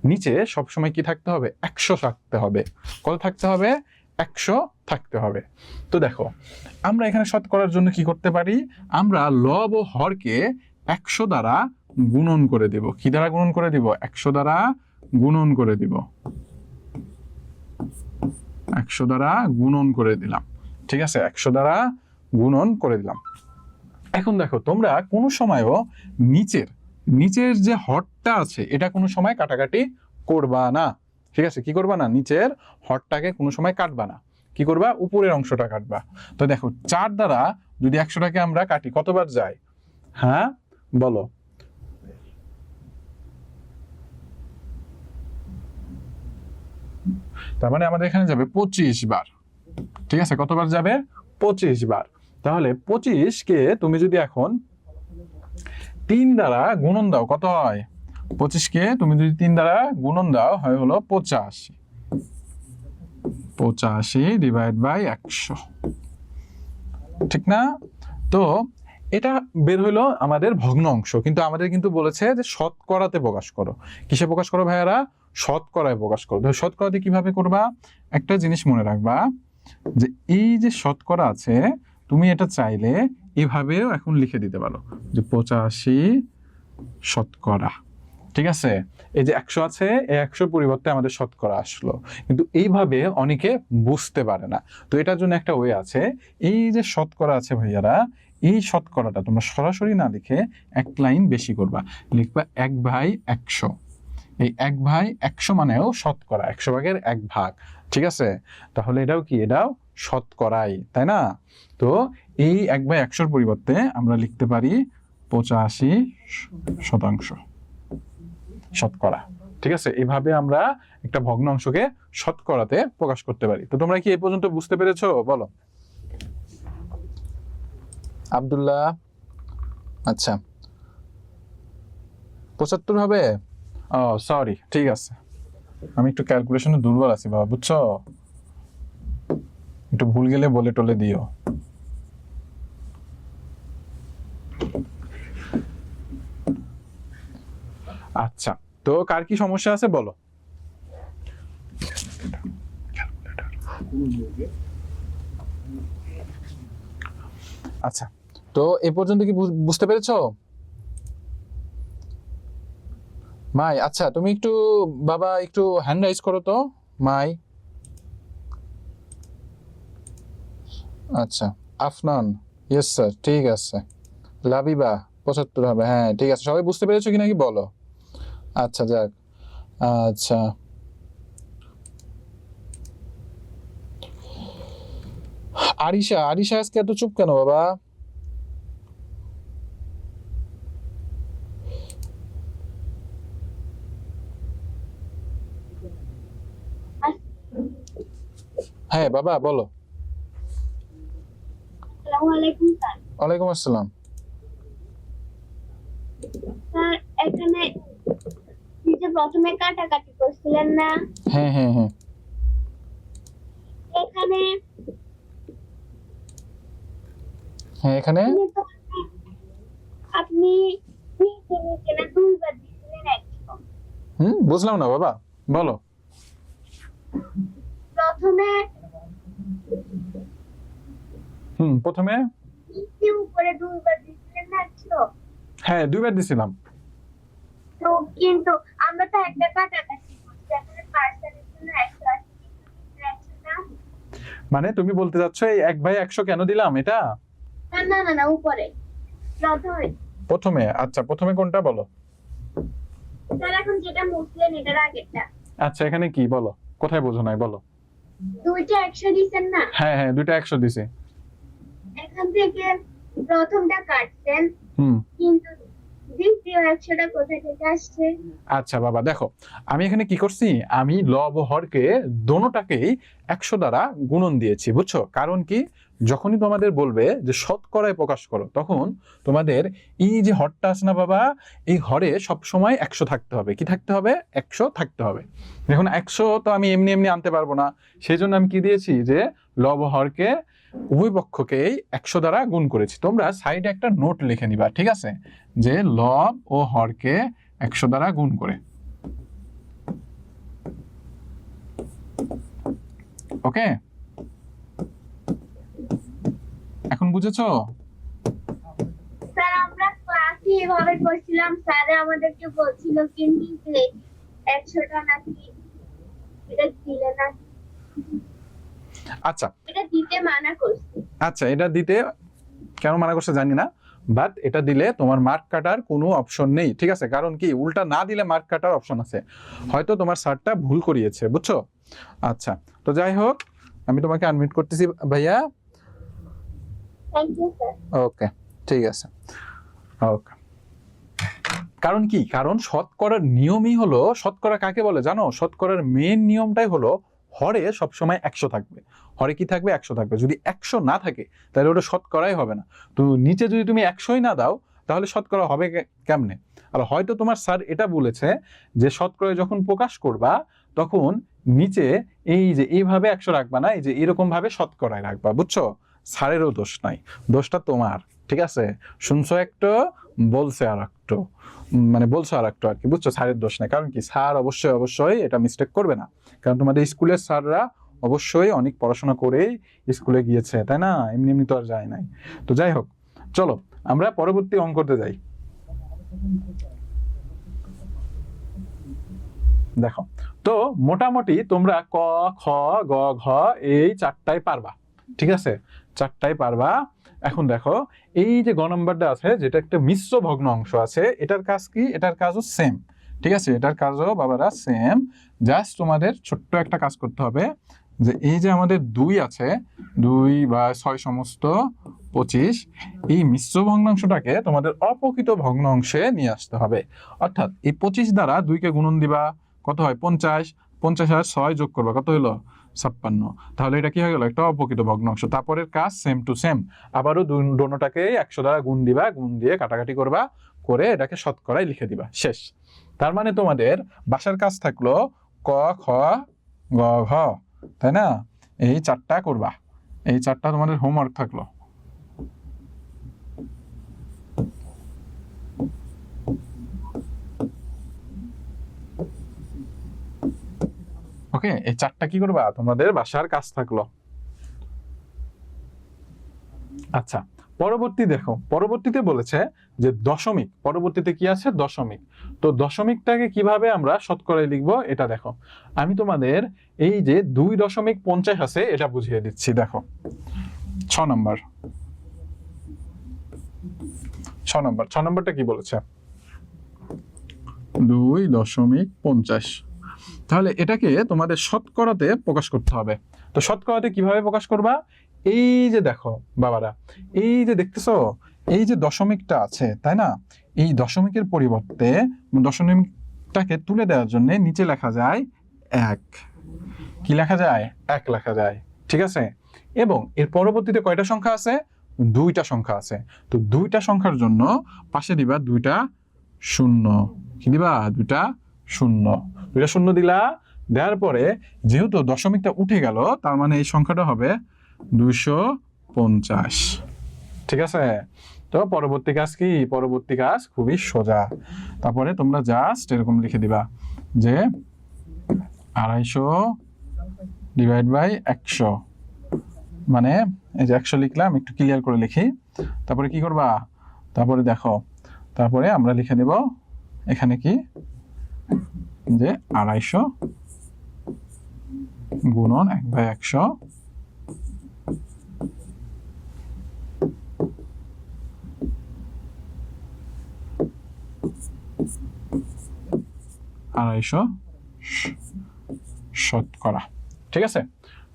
Speaker 1: নিচে সবসময় কি থাকতে হবে? 100 থাকতে হবে। কত থাকতে হবে? 100 থাকতে হবে। তো দেখো আমরা এখানে শতকরার জন্য কি করতে পারি? আমরা লব ও হরকে 100 দ্বারা গুণন করে দিব। কি দ্বারা গুণন করে দিব? 100 দ্বারা গুণন করে দিব। 100 দ্বারা গুণন করে দিলাম, ঠিক আছে? 100 দ্বারা গুণন করে দিলাম। এখন দেখো তোমরা কোনো সময়ও নিচের যে হরটা আছে এটা কোনো সময় কাটাকাটি করবা না, ঠিক আছে? কি করবা না? নিচের হরটাকে কোনো সময় কাটবা না। কি করবা? উপরের অংশটা কাটবা। তো দেখো 4 দ্বারা যদি 100টাকে আমরা কাটি কতবার যায়? হ্যাঁ বলো। তার মানে আমাদের এখানে যাবে 25 বার, ঠিক আছে? কতবার যাবে? 25 বার। তাহলে 25 কে তুমি যদি এখন 3 দ্বারা গুণন দাও কত হয়? 25 কে তুমি যদি 3 দ্বারা গুণন দাও হয় হলো 85। 85 ডিভাইড বাই 100, ঠিক না? তো এটা বের হইলো আমাদের ভগ্ন অংশ, কিন্তু আমাদের কিন্তু বলেছে যে শতকরাতে প্রকাশ করো। কিসে প্রকাশ করো ভাইয়ারা? শতকরায় প্রকাশ করো। শতকরাতে কিভাবে করবা? একটা জিনিস মনে রাখবা যে এই যে শতকরা আছে তুমি এটা চাইলে এভাবেও এখন লিখে দিতে পারো যে 85 শতকরা, ঠিক আছে? এই যে 100 আছে, এই 100 পরিবর্তে আমাদের শতকরা আসলো, কিন্তু এইভাবে অনেকে বুঝতে পারে না। তো এটার জন্য একটা ওয়ে আছে। এই যে শতকরা আছে ভাইয়ারা, এই শতকরাটা তোমরা সরাসরি না লিখে এক লাইন বেশি করবা, লিখবা 1/100। এই 1/100 মানেও শতকরা, 100 ভাগের 1 ভাগ, ঠিক আছে? তাহলে এটাও কি? এটাও শতকরাই, তাই না? তো এই 1/100 পরিবর্তে আমরা লিখতে পারি 85% শতকরা, ঠিক আছে? এভাবে আমরা একটা ভগ্ন অংশকে শতকরাতে প্রকাশ করতে পারি। তো তোমরা কি এই পর্যন্ত বুঝতে পেরেছো? বলো আব্দুল্লাহ। আচ্ছা 75 হবে? ও সরি, ঠিক আছে। আমি একটু ক্যালকুলেশনে দুর্বল আছি বাবা, বুঝছো? একটু ভুল গেলে বলে টলে দিও। আচ্ছা, তো কার কি সমস্যা আছে বলো? আচ্ছা, তো এই পর্যন্ত কি বুঝতে পেরেছো মাই? আচ্ছা তুমি একটু বাবা একটু হ্যান্ড রাইজ করো তো মাই। আচ্ছা আফনান, ইয়েস স্যার, ঠিক আছে। লাবিবা 75 হবে, হ্যাঁ ঠিক আছে। সবাই বুঝতে পেরেছো কি নাকি বলো? আচ্ছা যাক। আচ্ছা আরিশা আজকে এত চুপ কেন বাবা? হ্যাঁ বাবা বলো। ওয়ালাইকুম আসসালাম।
Speaker 2: স্যার এখানে যে প্রথমে কাটাকাটি করছিলেন না?
Speaker 1: হ্যাঁ হ্যাঁ হ্যাঁ।
Speaker 2: এখানে
Speaker 1: হ্যাঁ এখানে
Speaker 2: আপনি নিচে নিচে না দুইবার দিছিলেন একদম।
Speaker 1: বুঝলাম না বাবা, বলো। প্রথমে
Speaker 2: নিচে উপরে দুইবার দিছিলেন না একদম?
Speaker 1: হ্যাঁ 2বার দিছিলাম।
Speaker 2: তো কিন্তু আমরা তো একটা কাটাকাটি করছি, এখানে পার্সেন্টের জন্য 180 না?
Speaker 1: মানে তুমি বলতে চাচ্ছ এই 1/100 কেন দিলাম এটা?
Speaker 2: না না না না, উপরে
Speaker 1: প্রথমে। আচ্ছা প্রথমে কোনটা বলো?
Speaker 2: স্যার এখন যেটা মুছলেন এটার আগেরটা।
Speaker 1: আচ্ছা এখানে কি বলো, কোথায় বোঝো নাই বলো?
Speaker 2: দুইটা 100 দিছেন না?
Speaker 1: হ্যাঁ হ্যাঁ 2টা 100 দিছি।
Speaker 2: এখান থেকে প্রথমটা কাটছেন,
Speaker 1: হুম
Speaker 2: কিন্তু দ্বিতীয় 100টা কোথা থেকে আসছে?
Speaker 1: আচ্ছা বাবা দেখো, আমি এখানে কি করছি, আমি লব ও হরকে দোনোটাকেই 100 দ্বারা গুণন দিয়েছি, বুঝছো? কারণ কি, যখনই তোমাদের বলবে যে শতকরায় প্রকাশ করো, তখন তোমাদের এই যে হরটা আছে না বাবা, এই হরে সবসময় 100 থাকতে হবে। কি থাকতে হবে? 100 থাকতে হবে। এখন 100 তো আমি এমনি এমনি আনতে পারবো না, সেই জন্য আমি কি দিয়েছি, যে লব ও হরকে উভয় পক্ষকেই 100 দ্বারা গুণ করেছি। তোমরা সাইডে একটা নোট লিখে নিবা, ঠিক আছে, যে লব ও হরকে 100 দ্বারা গুণ করে। ওকে, এখন বুঝেছো?
Speaker 2: স্যার আমরা ক্লাসে এভাবে করছিলাম, স্যার আমাদেরকে বলছিল কিন্তু যে 100টা নাকি এটা দিলে না,
Speaker 1: আচ্ছা
Speaker 2: এটা দিতে মানা করছে।
Speaker 1: আচ্ছা, এটা দিতে কেন মানা করছে জানি না, বাট এটা দিলে তোমার মার্ক কাটার কোনো অপশন নেই, ঠিক আছে? কারণ কি, উল্টা না দিলে মার্ক কাটার অপশন আছে, হয়তো তোমার স্যারটা ভুল করিয়েছে, বুঝছো? আচ্ছা, তো যাই হোক, আমি তোমাকে আনমিউট করতেছি ভাইয়া।
Speaker 2: Thank you sir.
Speaker 1: ওকে, ঠিক আছে। ওকে, কারণ কি, কারণ শতকরার নিয়মই হলো, শতকরা কাকে বলে জানো? শতকরার মেন নিয়মটাই হলো হরে সবসময় 100 থাকবে। হরে কি থাকবে? 100 থাকবে। যদি 100 না থাকে তাহলে ওটা শতকরাই হবে না। তো নিচে যদি তুমি 100ই না দাও তাহলে শতকরা হবে কেমনে? আর হয়তো তোমার স্যার এটা বলেছে যে শতকরা যখন প্রকাশ করবা তখন নিচে এই যে এইভাবে 100 রাখবা না, এই যে এরকম ভাবে শতকরায় রাখবা, বুঝছো? স্যারেরও দোষ নাই, দোষটা তোমার, ঠিক আছে? শুনছো একটু, বলছে আর একটু, মানে বলছো আর একটু আর কি, বুঝছো? স্যারের দোষ নাই, কারণ কি, স্যার অবশ্যই অবশ্যই এটা মিস্টেক করবে না, কারণ তোমাদের স্কুলের স্যাররা অবশ্যই অনেক পড়াশোনা করেই স্কুলে গিয়েছে, তাই না? এমনি এমনি তো আর যায় নাই। তো যাই হোক, চলো আমরা পরবর্তী অঙ্কতে যাই। দেখো, তো মোটামুটি তোমরা ক, খ, গ, ঘ এই 4টাই পারবা, ঠিক আছে? 4টাই পারবা। এখন দেখো, এই যে গ নম্বরটা আছে, যেটা একটা মিশ্র ভগ্ন অংশ আছে, এটার কাজ কি? এটার কাজও সেম, ঠিক আছে? এটার কাজও বাবারা সেম। জাস্ট তোমাদের ছোট্ট একটা কাজ করতে হবে, যে এই যে আমাদের 2 আছে, 2 বা 6 সমস্ত 25, এই মিশ্র ভগ্নাংশটাকে তোমাদের অপ্রকৃত ভগ্ন অংশে নিয়ে আসতে হবে। অর্থাৎ এই 25 দ্বারা 2কে গুণন দিবা, কত হয়? 50। 50 আর 6 যোগ করবা, কত হলো? 56। তাহলে এটা কি হয়ে গেল? একটা অপ্রকৃত ভগ্নাংশ। তারপরের কাজ সেম টু সেম, আবারও দোনোটাকে 100 দ্বারা গুণ দিবা, গুণ দিয়ে কাটাকাটি করবা, করে এটাকে শতকরায় লিখে দিবা, শেষ। তার মানে তোমাদের বাসার কাজ থাকলো ক, খ, গ, ঘ, তাই না? এই 4টা করবা, এই 4টা তোমাদের হোমওয়ার্ক থাকলো। ওকে, এই 4টা কি করবা? তোমাদের বাসার কাজ থাকলো। আচ্ছা, পরবর্তী দেখো, পরবর্তীতে বলেছে যে দশমিক, পরবর্তীতে কি আছে? দশমিক। তো দশমিকটাকে কিভাবে আমরা শতকরায় লিখবো এটা দেখো, আমি তোমাদের এই যে 2.50 আছে এটা বুঝিয়ে দিচ্ছি। দেখো 6 নম্বর, 6 নম্বরটা কি বলেছে? 2.50। তাহলে এটাকে তোমাদের শতকরাতে প্রকাশ করতে হবে। তো শতকরাতে কিভাবে প্রকাশ করবা? এই যে দেখো বাবারা, এই যে দেখতেছো, এই যে দশমিকটা আছে, তাই না? এই দশমিকের পরিবর্তে দশমিকটাকে তুলে দেওয়ার জন্য নিচে লেখা যায় 1। কি লেখা যায়? 1 লেখা যায়, ঠিক আছে? এবং এর পরবর্তীতে কয়টা সংখ্যা আছে? 2টা সংখ্যা আছে। তো 2টা সংখ্যার জন্য পাশে দিবা 2টা শূন্য। কি দিবা? 2টা শূন্য। 2টা শূন্য দিলা, দেওয়ার পরে যেহেতু দশমিকটা উঠে গেল, তার মানে এই সংখ্যাটা হবে 250, ঠিক আছে? তো পরবর্তী কাজ কি? পরবর্তী কাজ খুবই সোজা। তারপরে তোমরা জাস্ট এরকম লিখে দিবা যে 250 ডিভাইড বাই 100, মানে এই যে 100 লিখলাম, একটু ক্লিয়ার করে লিখি। তারপরে কি করবা? তারপরে দেখো, তারপরে আমরা লিখে দেব এখানে কি, যে 250 গুণন 1/100 250 শতকরা, ঠিক আছে?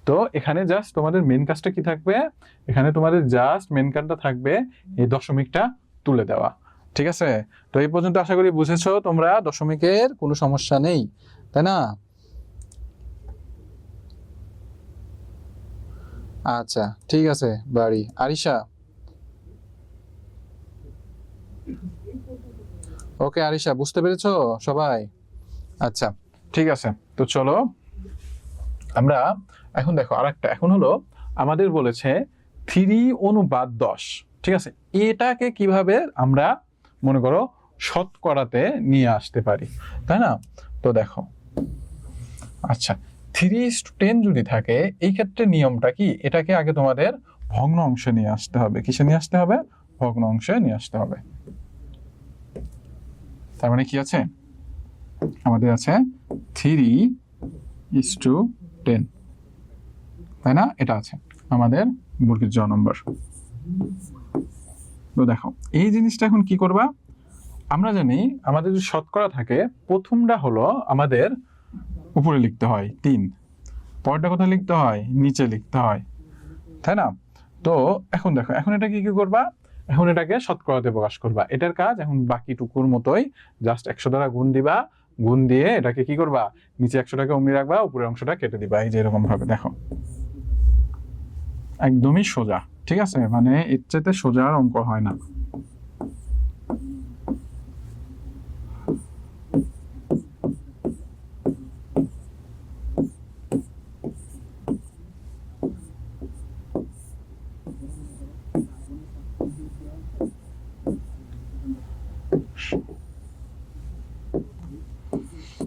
Speaker 1: তো এখানে জাস্ট তোমাদের মেন কাজটা কি থাকবে? এখানে তোমাদের জাস্ট মেন কাজটা থাকবে এই দশমিকটা তুলে দেওয়া। ঠিক আছে, তো এই পর্যন্ত আশা করি বুঝেছো তোমরা, দশমিকের কোনো সমস্যা নেই, তাই না? আচ্ছা ঠিক আছে বাড়ি। আরিশা, ওকে আরিশা, বুঝতে পেরেছো সবাই? আচ্ছা ঠিক আছে, তো চলো আমরা এখন দেখো আরেকটা, এখন হলো আমাদের বলেছে 3:10, ঠিক আছে, এটাকে কিভাবে আমরা মনে করো শতকরাতে নিয়ে আসতে পারি, তাই না? তো দেখো, আচ্ছা 3:10 যদি থাকে, এই ক্ষেত্রে নিয়মটা কি, এটাকে আগে তোমাদের ভগ্ন অংশে নিয়ে আসতে হবে। কিসে নিয়ে আসতে হবে? ভগ্ন অংশে নিয়ে আসতে হবে। তার মানে কি আছে, আমাদের আছে 3:10, তাই না? এটা আছে আমাদের বর্গের জ নম্বর। তো দেখো এই জিনিসটা এখন কি করবা, আমরা জানি আমাদের যদি শতকরা থাকে, প্রথমটা হলো আমাদের উপরে লিখতে হয় 3, পরেরটা কোথায় লিখতে হয়? নিচে লিখতে হয়, তাই না? তো এখন দেখো, এখন এটা কি করবা, এখন এটাকে শতকরাতে প্রকাশ করবা। এটার কাজ এখন বাকিটুকুর মতোই, জাস্ট 100 দ্বারা গুণ দিবা, গুণ দিয়ে এটাকে কি করবা, নিচে 100টাকে অমনি রাখবা, উপরের অংশটা কেটে দিবা, এই যে এরকম ভাবে। দেখো একদমই সোজা, ঠিক আছে, মানে এর চাইতে সোজা অঙ্ক হয় না।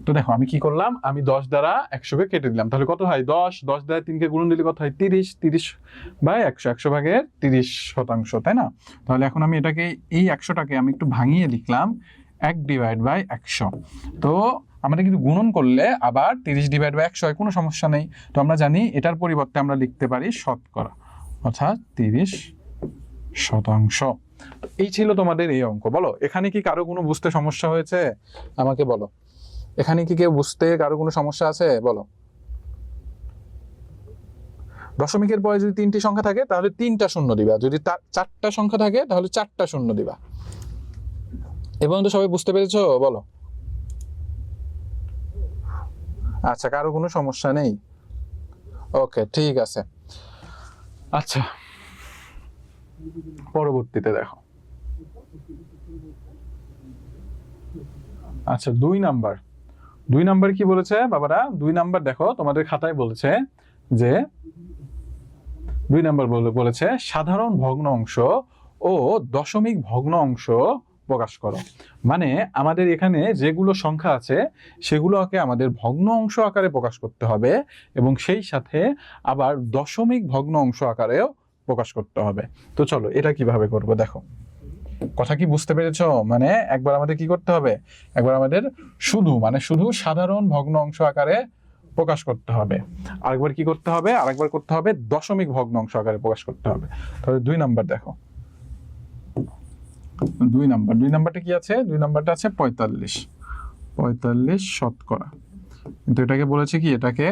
Speaker 1: তো দেখো আমি কি করলাম, আমি 10 দ্বারা 100কে কেটে দিলাম, তাহলে কত হয়? 10, 10 দ্বারা 3কে গুণ দিলে কত হয়? 30, 30/100, 100 ভাগের 30%, তাই না? তাহলে এখন আমি এটাকে, এই 100টাকে আমি একটু ভাঙিয়ে লিখলাম 1/100। তো আমাদের কিন্তু গুণন করলে আবার 30/100 হয়, কোনো সমস্যা নেই। তো আমরা জানি এটার পরিবর্তে আমরা লিখতে পারি শতকরা, অর্থাৎ 30%। এই ছিল তোমাদের এই অঙ্ক। বলো এখানে কি কারো কোনো বুঝতে সমস্যা হয়েছে? আমাকে বলো, এখানে কি কেউ বুঝতে কারো কোনো সমস্যা আছে? বলো। দশমিকের পরে যদি 3টি সংখ্যা থাকে তাহলে 3টা শূন্য দিবা, যদি 4টা সংখ্যা থাকে তাহলে 4টা শূন্য দিবা। এবং তো সবাই বুঝতে পেরেছো? বলো। আচ্ছা, কারো কোনো সমস্যা নেই? ওকে ঠিক আছে। আচ্ছা পরবর্তীতে দেখো, আচ্ছা 2 নাম্বার কি বলেছে বাবারা? 2 নাম্বার দেখো তোমাদের খাতায় বলেছে যে 2 নাম্বার বলেছে সাধারণ ভগ্ন অংশ ও দশমিক ভগ্ন অংশ প্রকাশ করো। মানে আমাদের এখানে যেগুলো সংখ্যা আছে সেগুলোকে আমাদের ভগ্ন অংশ আকারে প্রকাশ করতে হবে, এবং সেই সাথে আবার দশমিক ভগ্ন অংশ আকারেও প্রকাশ করতে হবে। তো চলো এটা কিভাবে করব দেখো। কথা কি বুঝতে পেরেছো? মানে একবার আমাদের কি করতে হবে, একবার আমাদের শুধু সাধারণ ভগ্ন অংশ আকারে প্রকাশ করতে হবে, আরেকবার কি করতে হবে, আরেকবার করতে হবে দশমিক ভগ্ন অংশ আকারে প্রকাশ করতে হবে। তাহলে 2 নাম্বার দেখো, 2 নাম্বারটা কি আছে? 2 নাম্বারটা আছে 45 শতকরা। কিন্তু এটাকে বলেছে কি, এটাকে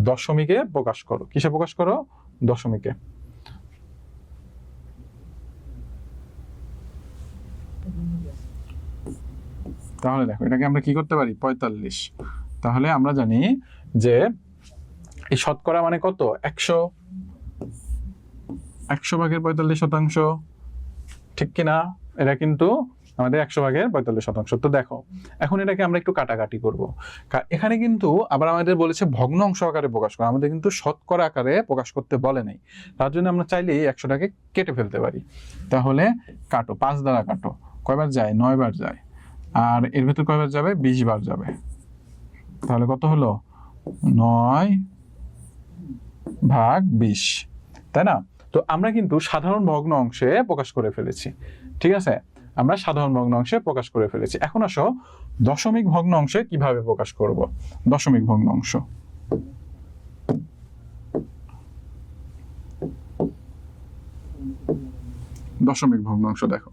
Speaker 1: দশমিকে প্রকাশ করো। কিসে প্রকাশ করো? দশমিকে। তাহলে দেখো এটাকে আমরা কি করতে পারি? 45। তাহলে আমরা জানি যে এই শতকরা মানে কত? 100, 100 ভাগের 45%, ঠিক কিনা? এটা কিন্তু আমাদের 100 ভাগের 45%। তো দেখো এখন এটাকে আমরা একটু কাটাকাটি করব। এখানে কিন্তু আবার আমাদের বলেছে ভগ্ন অংশ আকারে প্রকাশ করা, আমাদের কিন্তু শতকরা আকারে প্রকাশ করতে বলে নাই। তার জন্য আমরা চাইলেই 100টাকে কেটে ফেলতে পারি। তাহলে কাটো, 5 দ্বারা কাটো, কয়বার যায়? 9 বার যায়। আর এর ভেতর কয়বার যাবে? 20 বার যাবে। তাহলে কত হলো? 9/20, তাই না? তো আমরা কিন্তু সাধারণ ভগ্ন অংশে প্রকাশ করে ফেলেছি, ঠিক আছে, আমরা সাধারণ ভগ্ন অংশে প্রকাশ করে ফেলেছি। এখন আসো দশমিক ভগ্ন অংশে কিভাবে প্রকাশ করব। দশমিক ভগ্ন অংশ, দশমিক ভগ্ন অংশ দেখো,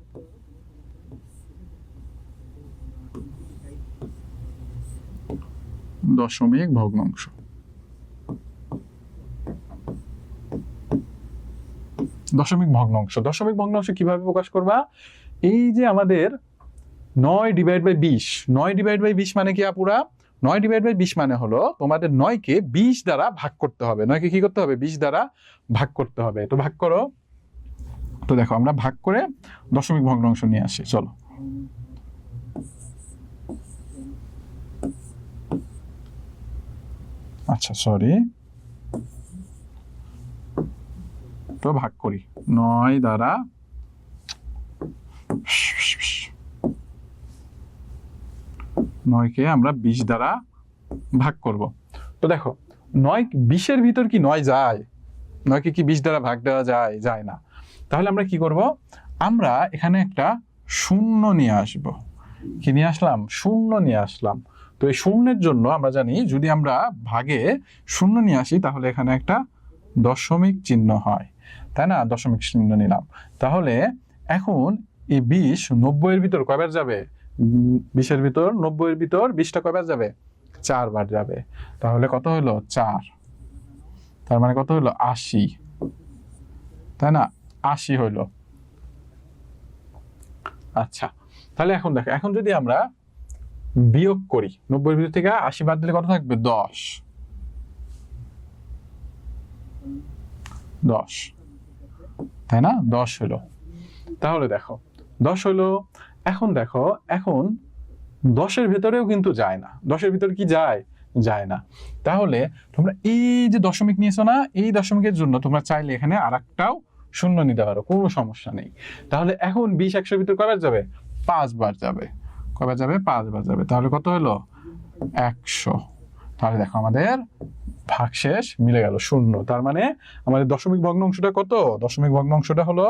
Speaker 1: দশমিক ভগ্নাংশ, দশমিক ভগ্নাংশ কিভাবে প্রকাশ করবা? এই যে আমাদের 9/20, 9/20 মানে কি আপুরা? 9/20 মানে হলো তোমাদের 9কে 20 দ্বারা ভাগ করতে হবে। 9কে কি করতে হবে? 20 দ্বারা ভাগ করতে হবে। তো ভাগ করো। তো দেখো আমরা ভাগ করে দশমিক ভগ্নাংশ নিয়ে আসি, চলো। আচ্ছা সরি, তো ভাগ করি 9 দ্বারা 9কে আমরা 20 দ্বারা ভাগ করব। তো দেখো 20-এর ভিতর কি 9 যায়? 9কে কি 20 দ্বারা ভাগ দেওয়া যায়? যায় না। তাহলে আমরা কি করব? আমরা এখানে একটা শূন্য নিয়ে আসব। কি নিয়ে আসলাম? শূন্য নিয়ে আসলাম। তো এই শূন্যের জন্য আমরা জানি যদি আমরা ভাগে শূন্য নিয়ে আসি তাহলে এখানে একটা দশমিক চিহ্ন হয়, তাই না? দশমিক চিহ্ন নিলাম। তাহলে এখন এই 20 90-এর ভিতর কয়বার যাবে? 20-এর ভিতর 90-এর ভিতর 20টা কয়বার যাবে? 4 বার যাবে। তাহলে কত হলো? 4। তার মানে কত হলো? 80, তাই না? 80 হইলো। আচ্ছা তাহলে এখন দেখো, এখন যদি আমরা বিয়োগ করি 90-এর ভিতর থেকে 80 বাদ দিলে কত থাকবে? 10। তাই না? 10 হলো। তাহলে দেখো 10 হলো। এখন দেখো, এখন 10-এর ভেতরেও কিন্তু যায় না। 10-এর ভিতরে কি যায়? যায় না। তাহলে তোমরা এই যে দশমিক নিয়েছো না, এই দশমিকের জন্য তোমরা চাইলে এখানে আরেকটাও শূন্য নিতে পারো, কোনো সমস্যা নেই। তাহলে এখন 20 100-এর ভিতর কয়বার যাবে? 5 বার যাবে। কয়বার যাবে? 5 বার যাবে। তাহলে কত হলো? 100। তাহলে দেখো আমাদের ভাগশেষ মিলে গেল, শূন্য। তার মানে আমাদের দশমিক ভগ্নাংশটা কত? দশমিক ভগ্নাংশটা হলো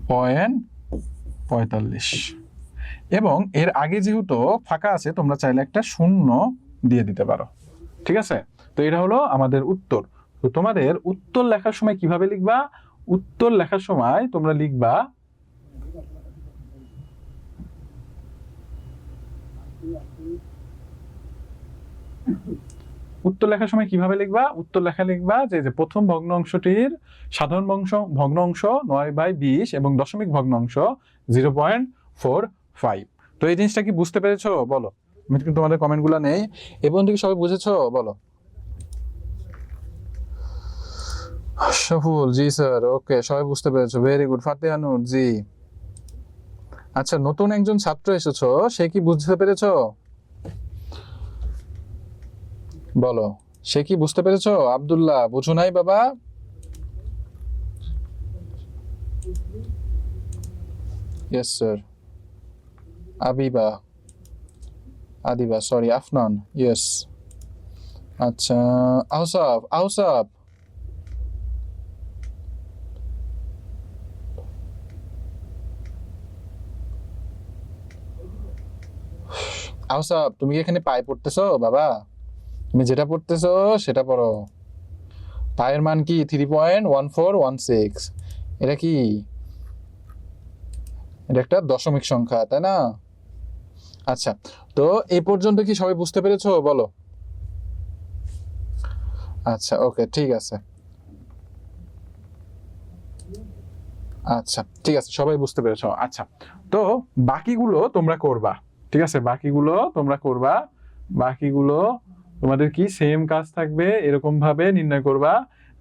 Speaker 1: 0.45। এবং এর আগে যেহেতু ফাঁকা আছে তোমরা চাইলে একটা শূন্য দিয়ে দিতে পারো, ঠিক আছে? তো এটা হলো আমাদের উত্তর। তো তোমাদের উত্তর লেখার সময় কিভাবে লিখবা? উত্তর লেখার সময় তোমরা লিখবা উত্তর লেখার সময় কিভাবে লিখবা? উত্তর লেখা লিখবা যে প্রথম ভগ্নাংশটির সাধারণ ভগ্নাংশ 9/20 এবং দশমিক ভগ্নাংশ 0.45। তো এই জিনিসটা কি বুঝতে পেরেছো? বলো, আমি কিন্তু তোমাদের কমেন্টগুলো নেই। এবং থেকে সবাই বুঝেছো? বলো। সফুল জি স্যার, ওকে, সবাই বুঝতে পেরেছো, ভেরি গুড। ফাতেহা নূর জি। আচ্ছা নতুন একজন ছাত্র এসেছো, সে কি বুঝতে পেরেছো? বলো, সে কি বুঝতে পেরেছো? আব্দুল্লাহ, বুঝো নাই বাবা? Yes sir. Adiba, sorry, Afnan, yes. আচ্ছা আহসাব, তুমি কি এখানে পাই পড়তেছো বাবা? তুমি যেটা পড়তেছো সেটা পড়ো। পায়ের মান কি? 3.1416। এটা কি? এটা একটা দশমিক সংখ্যা, তাই না? আচ্ছা, তো এই পর্যন্ত কি সবাই বুঝতে পেরেছো? বলো। আচ্ছা ওকে, ঠিক আছে। আচ্ছা ঠিক আছে, সবাই বুঝতে পেরেছো। আচ্ছা, তো বাকিগুলো তোমরা করবা, ঠিক আছে? বাকিগুলো তোমরা করবা। বাকিগুলো তোমাদের কি সেম কাজ থাকবে, এরকম ভাবে নির্ণয় করবা।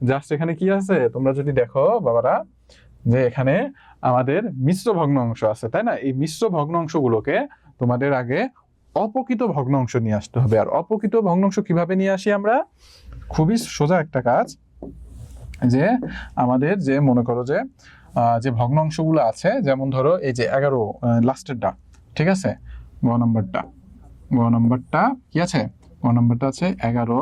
Speaker 1: জাস্ট এখানে কি আছে তোমরা যদি দেখো বাবারা, যে এখানে আমাদের মিশ্র ভগ্নাংশ আছে, তাই না? এই মিশ্র ভগ্নাংশগুলোকে তোমাদের আগে অপ্রকৃত ভগ্নাংশ নিয়ে আসতে হবে। আর অপ্রকৃত ভগ্নাংশ কিভাবে নিয়ে আসি আমরা? খুবই সোজা একটা কাজ, যে আমাদের যে মনে করো যে ভগ্নাংশগুলো আছে, যেমন ধরো এই যে 11 লাস্টেরটা, ঠিক আছে? গ নাম্বারটা কি আছে? গ নাম্বারটা আছে 11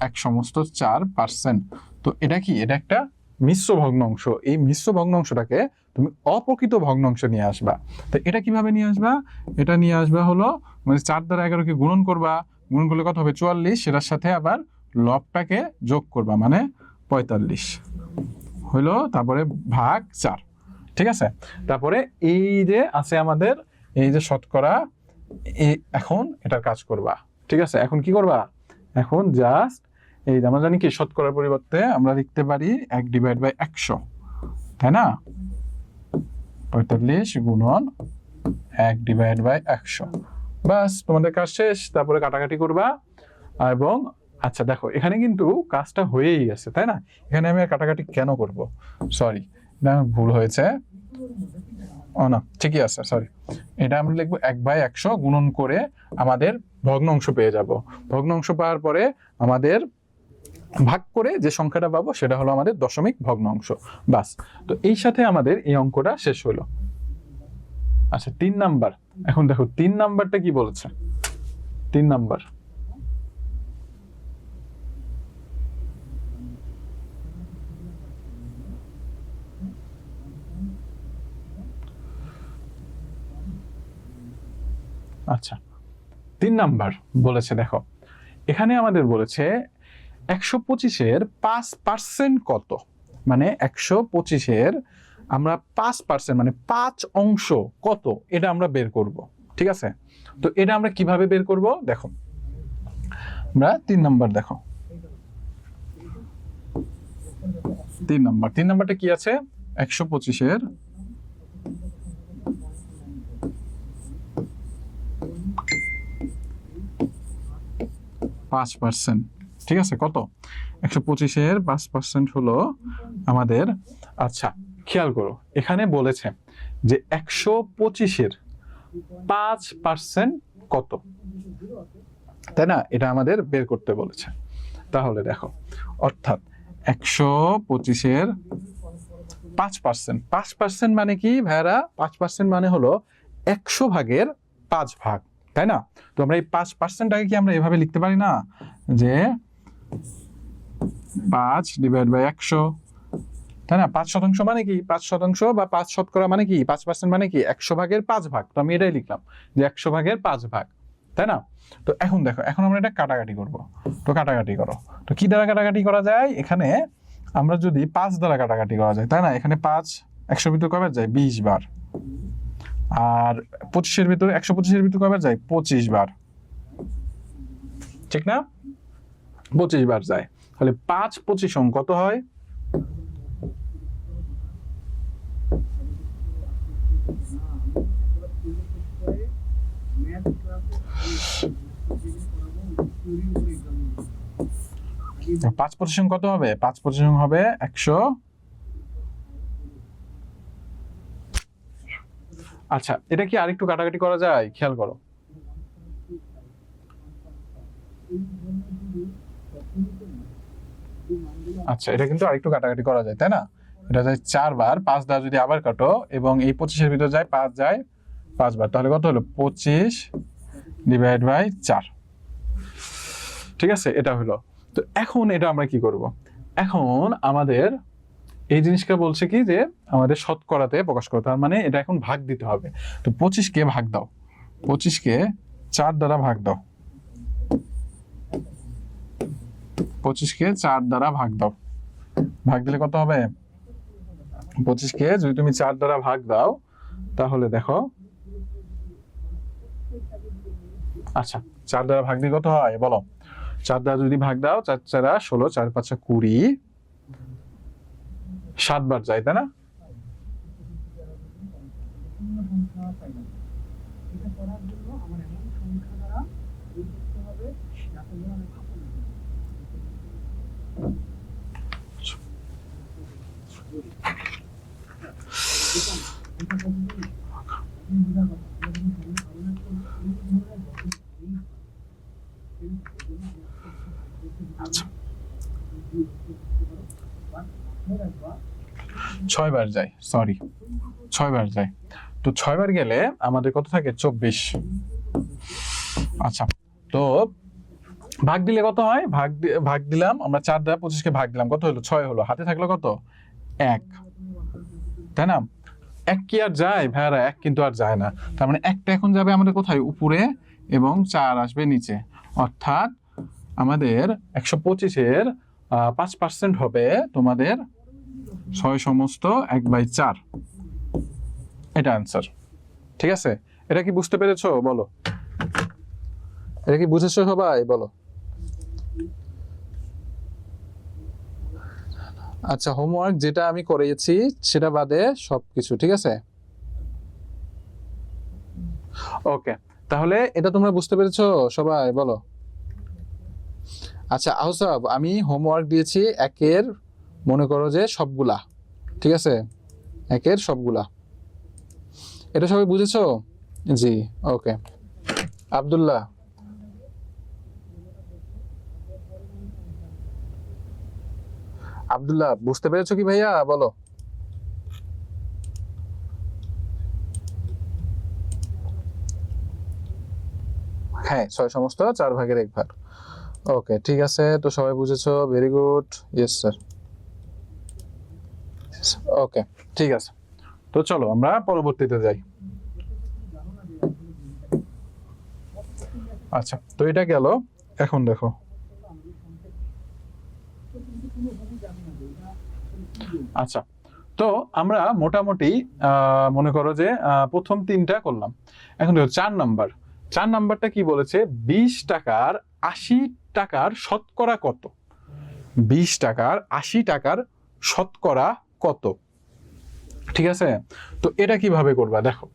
Speaker 1: 1/4%। তো এটা কি? এটা একটা মিশ্র ভগ্নাংশ। এই মিশ্র ভগ্নাংশটাকে তুমি অপ্রকৃত ভগ্নাংশ নিয়ে আসবা। তো এটা কিভাবে নিয়ে আসবা? এটা নিয়ে আসবা হলো, মানে 4 দ্বারা 11কে গুণন করবা, গুণন করলে কত হবে? 44। সেটার সাথে আবার লবটাকে যোগ করবা, মানে 45 হইলো। তারপরে ভাগ 4, ঠিক আছে? তারপরে এই যে আছে আমাদের এই যে শতকরা, এখন এটার কাজ করবা, ঠিক আছে? এখন কি করবা? এখন জাস্ট এই আমরা জানি কি শতকরার পরিবর্তে আমরা লিখতে পারি 1/100, তাই না? 45 গুণন 1 ডিভাইড বাই 100। বাস, তোমাদের কাজ শেষ। তারপরে কাটাকাটি করবা। এবং আচ্ছা দেখো, এখানে কিন্তু কাজটা হয়েই গেছে, তাই না? এখানে আমি আর কাটাকাটি কেন করব? সরি, এটা আমার ভুল হয়েছে। ও না, ঠিকই আছে, সরি। এটা আমরা লিখবো 1/100 গুণন করে আমাদের ভগ্নাংশ পেয়ে যাব। ভগ্নাংশ পাওয়ার পরে আমাদের ভাগ করে যে সংখ্যাটা পাবো সেটা হলো আমাদের দশমিক ভগ্নাংশ। বাস, তো এই সাথে আমাদের এই অঙ্কটা শেষ হলো। আচ্ছা, 3 নাম্বার। এখন দেখো 3 নাম্বারটা কি বলেছে। 3 নাম্বার, আচ্ছা 3 নাম্বার বলেছে, দেখো এখানে আমাদের বলেছে 125-এর 5% কত, মানে 125-এর আমরা 5% মানে 5 অংশ কত, এটা আমরা বের করব। ঠিক আছে, তো এটা আমরা কিভাবে বের করব? দেখো আমরা 3 নাম্বার, দেখো 3 নাম্বার, 3 নাম্বারটা কি আছে? 125-এর 5%, ঠিক আছে, কত? 125-এর 5% হলো আমাদের, আচ্ছা খেয়াল করো, এখানে বলেছে যে 125-এর 5% কত, তাই না? এটা আমাদের বের করতে বলেছে। তাহলে দেখো, অর্থাৎ 125-এর 5%, 5% মানে কি ভাইরা? 5% মানে হলো 100 ভাগের 5 ভাগ, তাই না? তো আমরা এই 5%টাকে কি আমরা এভাবে লিখতে পারি না যে 5 ডিভাইড বাই 100, তাই না? 5% মানে কি? 5% বা 5% মানে কি? 5% মানে কি? 100 ভাগের 5 ভাগ। তো আমি এটাই লিখলাম যে 100 ভাগের 5 ভাগ, তাই না? তো এখন দেখো, এখন আমরা এটা কাটাকাটি করব। তো কাটাকাটি করো। তো কি দ্বারা কাটাকাটি করা যায়? এখানে আমরা যদি 5 দ্বারা কাটাকাটি করা যায়, তাই না? এখানে 5 100 ভিতর কয়বার যায়? 20 বার। আর 25-এর ভিতরে 125-এর ভিতর কয়বার যায়? 25 বার, ঠিক না? 25 বার যায়। তাহলে 5 25 কত হয়? পাঁচ পজিশন কত হবে? 5 পজিশন হবে 100। আচ্ছা, এটা কি আরেকটু কাটাকাটি করা যায়? খেয়াল করো। আচ্ছা, এটা কিন্তু আরেকটু কাটাকাটি করা যায়, তাই না? এটা যায় 4 বার, 5 দ্বারা যদি আবার কাটো এবং এই 25-এর ভিতর যায় 5 যায় 5 বার, তাহলে কত হলো? 25 ডিভাইড বাই 4। ঠিক আছে, এটা হলো। তো এখন এটা আমরা কি করব? এখন আমাদের এই জিনিসটা বলছে কি যে আমাদের শতকরাতে প্রকাশ করতে, তার মানে এটা এখন ভাগ দিতে হবে। তো 25-কে ভাগ দাও, 25-কে 4 দ্বারা ভাগ দাও, 25-কে 4 দ্বারা ভাগ দাও। ভাগ দিলে কত হবে? 25-কে যদি তুমি 4 দ্বারা ভাগ দাও তাহলে দেখো, আচ্ছা 4 দ্বারা ভাগ দিলে কত হয় বলো? 4 দ্বারা যদি ভাগ দাও, 4 4 16, 4 5 20, 7 বার যায়, তাই না? আচ্ছা 6 বার যায়, সরি 6 বার যায়। তো 6 বার গেলে আমাদের কত থাকে? 24। আচ্ছা, তো ভাগ দিলে কত হয়? ভাগ দিলাম আমরা 4 দ্বারা 25-কে ভাগ দিলাম, কত হলো? 6 হলো। হাতে থাকলো কত? 1, তাই না? 1 কি আর যায় ভাইয়ারা? 1 কিন্তু আর যায় না। তার মানে 1টা এখন যাবে আমাদের কোথায়? উপরে, এবং 4 আসবে নিচে। অর্থাৎ আমাদের 125-এর 5% হবে তোমাদের 6 সমস্ত 1/4। এটা আনসার। ঠিক আছে, এটা কি বুঝতে পেরেছো? বলো, এটা কি বুঝেছো সবাই? বলো। আচ্ছা, হোমওয়ার্ক যেটা আমি করিয়েছি সেটা বাদে সবকিছু ঠিক আছে? ওকে, তাহলে এটা তোমরা বুঝতে পেরেছো সবাই, বলো। আচ্ছা আহসাব, আমি হোমওয়ার্ক দিয়েছি একের, মনে করো যে সবগুলা, ঠিক আছে, একের সবগুলা। এটা সবাই বুঝেছো? জি, ওকে। আব্দুল্লাহ, আব্দুল্লাহ বুঝতে পেরেছো কি ভাইয়া, বলো। হ্যাঁ, 6 সমস্ত 4 ভাগের 1 ভাগ। ওকে, ঠিক আছে, তো সবাই বুঝেছো, ভেরি গুড, ইয়েস স্যার। ওকে, ঠিক আছে, তো চলো আমরা পরবর্তীতে যাই। আচ্ছা, তো এটা গেল। এখন দেখো, আচ্ছা, তো আমরা মোটামুটি মনে করো যে প্রথম 3টা করলাম। এখন দেখো 4 নাম্বার, 4 নাম্বারটা কি বলেছে, 20 টাকার 80 টাকার শতকরা কত? 20 টাকার 80 টাকার শতকরা কত? ঠিক আছে, তো এটা কিভাবে করবা, দেখো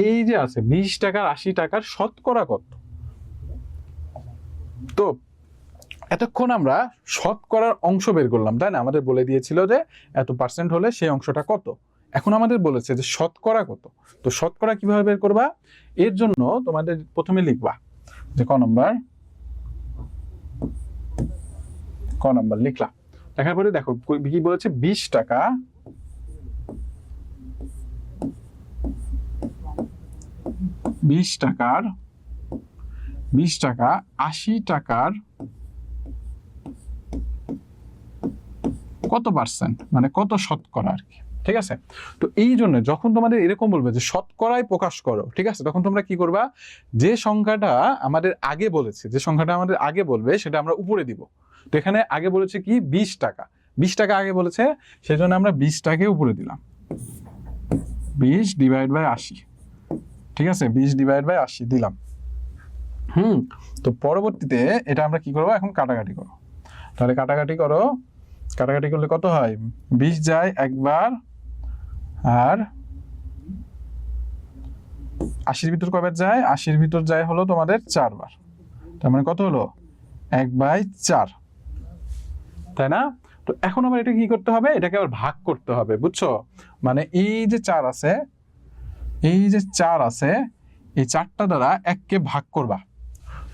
Speaker 1: এই যে আছে 20 টাকার 80 টাকার শতকরা কত। তো এতক্ষণ আমরা শতকরার অংশ বের করলাম, তাই না? আমাদের বলে দিয়েছিল যে এত পার্সেন্ট হলে সেই অংশটা কত। এখন আমাদের বলেছে যে শতকরা কত। তো শতকরা কিভাবে বের করবা, এর জন্য তোমাদের প্রথমে লিখবা যে ক নাম্বার লিখলা। লেখার পরে দেখো কি বলেছে, 20 টাকা 20 টাকার 20 টাকা 80 টাকার কত পার্সেন্ট, মানে কত শতকরা আর কি। ঠিক আছে, তো এই জন্য যখন তোমাদের এরকম বলবে যে শতকরায় প্রকাশ করো, ঠিক আছে, তখন তোমরা কি করবা, যে সংখ্যাটা আমাদের আগে বলেছে, যে সংখ্যাটা আমাদের আগে বলবে সেটা আমরা উপরে দিব। তো এখানে আগে বলেছে কি 20 টাকা, 20 টাকা আগে বলেছে, সেই জন্য আমরা 20 টাকে উপরে দিলাম, 20 ডিভাইড বাই 80। ঠিক আছে, 20 ডিভাইড বাই 80 দিলাম। তো পরবর্তীতে এটা আমরা কি করবো, এখন কাটাকাটি করো। তাহলে কাটাকাটি করো, কাটাকাটি করলে কত হয়, 20 যায় একবার, আর 80-র ভিতর কয়বার যায়, 80-র ভিতর যায় হলো তোমাদের 4 বার। তার মানে কত হলো, 1/4, তাই না? তো এখন আবার এটা কি করতে হবে, এটাকে আবার ভাগ করতে হবে, বুঝছো? মানে এই যে 4 আছে, এই যে 4 আছে, এই 4টা দ্বারা 1কে ভাগ করবা।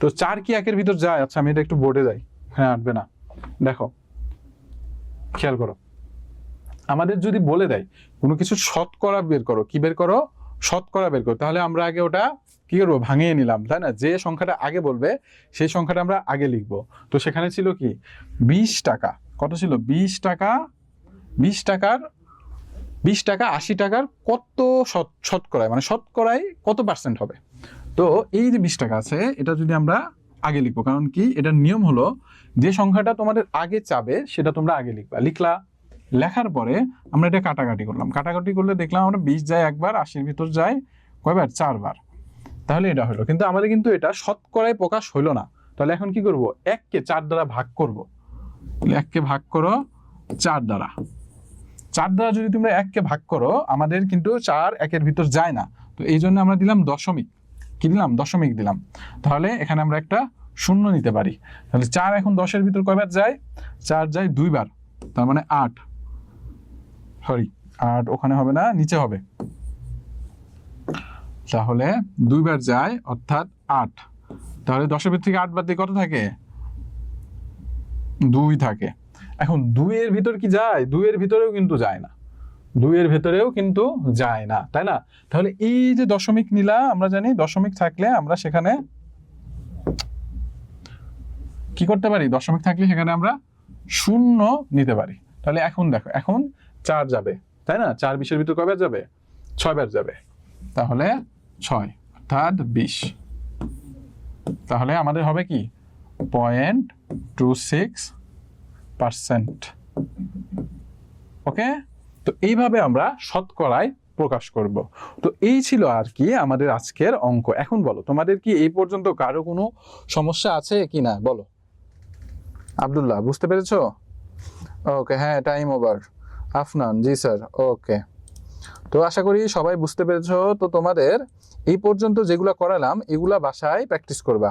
Speaker 1: তো 4 কি 1-এর ভিতর যায়? আচ্ছা আমি এটা একটু বোর্ডে যাই, হ্যাঁ আটবে না। দেখো খেয়াল করো, আমাদের যদি বলে দেয় কোনো কিছু শতকরা বের করো, কি বের করো, শতকরা বের করো, তাহলে আমরা আগে ওটা কি করবো, ভাঙিয়ে নিলাম, তাই না? যে সংখ্যাটা আগে বলবে সেই সংখ্যাটা আমরা আগে লিখবো। তো সেখানে ছিল কি 20 টাকা, কত ছিল, 20 টাকা, 20 টাকার 20 টাকা 80 টাকার কত শতকরায়, মানে শতকরায় কত পার্সেন্ট হবে। তো এই যে 20 টাকা আছে, এটা যদি আমরা আগে লিখবো, কারণ কি এটার নিয়ম হলো যে সংখ্যাটা তোমাদের আগে চাবে সেটা তোমরা আগে লিখবা। লিখলা, লেখার পরে আমরা এটা কাটাকাটি করলাম, কাটাকাটি করলে দেখলাম আমরা 20 যায় একবার, 80-র ভিতর যায় কয়বার, 4 বার। তাহলে এটা হলো, কিন্তু আমাদের কিন্তু এটা শতকরায় প্রকাশ হইলো না। তাহলে এখন কি করব, 1কে 4 দ্বারা ভাগ করব। 1কে ভাগ করো 4 দ্বারা, 4 দ্বারা যদি তোমরা 1কে ভাগ করো, আমাদের কিন্তু 4 1-এর ভিতর যায় না। তো এই জন্য আমরা দিলাম দশমিক, কি দিলাম, দশমিক দিলাম। তাহলে এখানে আমরা একটা শূন্য নিতে পারি। তাহলে 4 এখন 10-এর ভিতর কয়বার যায়, 4 যায় 2 বার, তার মানে 8, সরি 8 ওখানে হবে না, নিচে হবে। তাহলে 2 বার যায় অর্থাৎ 8। তাহলে 10-এর ভিতর থেকে 8 বাদ দিয়ে কত থাকে, 2 থাকে। এখন 2-এর ভিতর কি যায়, 2-এর ভিতরেও কিন্তু যায় না, 2-এর ভেতরেও কিন্তু যায় না, তাই না? তাহলে এই যে দশমিক নিলা, আমরা জানি দশমিক থাকলে আমরা সেখানে কি করতে পারি, দশমিক থাকলে সেখানে আমরা শূন্য নিতে পারি। তাহলে এখন দেখো, এখন 4 যাবে, তাই না? 4 20-এর ভিতর কয়বার যাবে, 6 বার যাবে। তাহলে 6 অর্থাৎ 20। তাহলে আমাদের হবে কি 0.26%। ওকে, তো এইভাবে আমরা শতকরায় প্রকাশ করব। তো এই ছিল আর কি আমাদের আজকের অঙ্ক। এখন বলো, তোমাদের কি এই পর্যন্ত কারো কোনো সমস্যা আছে কি না, বলো। আব্দুল্লাহ বুঝতে পেরেছো? ওকে, হ্যাঁ টাইম ওভার। আফনান, জি স্যার, ওকে। তো আশা করি সবাই বুঝতে পেরেছো। তো তোমাদের এই পর্যন্ত যেগুলা করালাম এগুলা বাসায় প্র্যাকটিস করবা,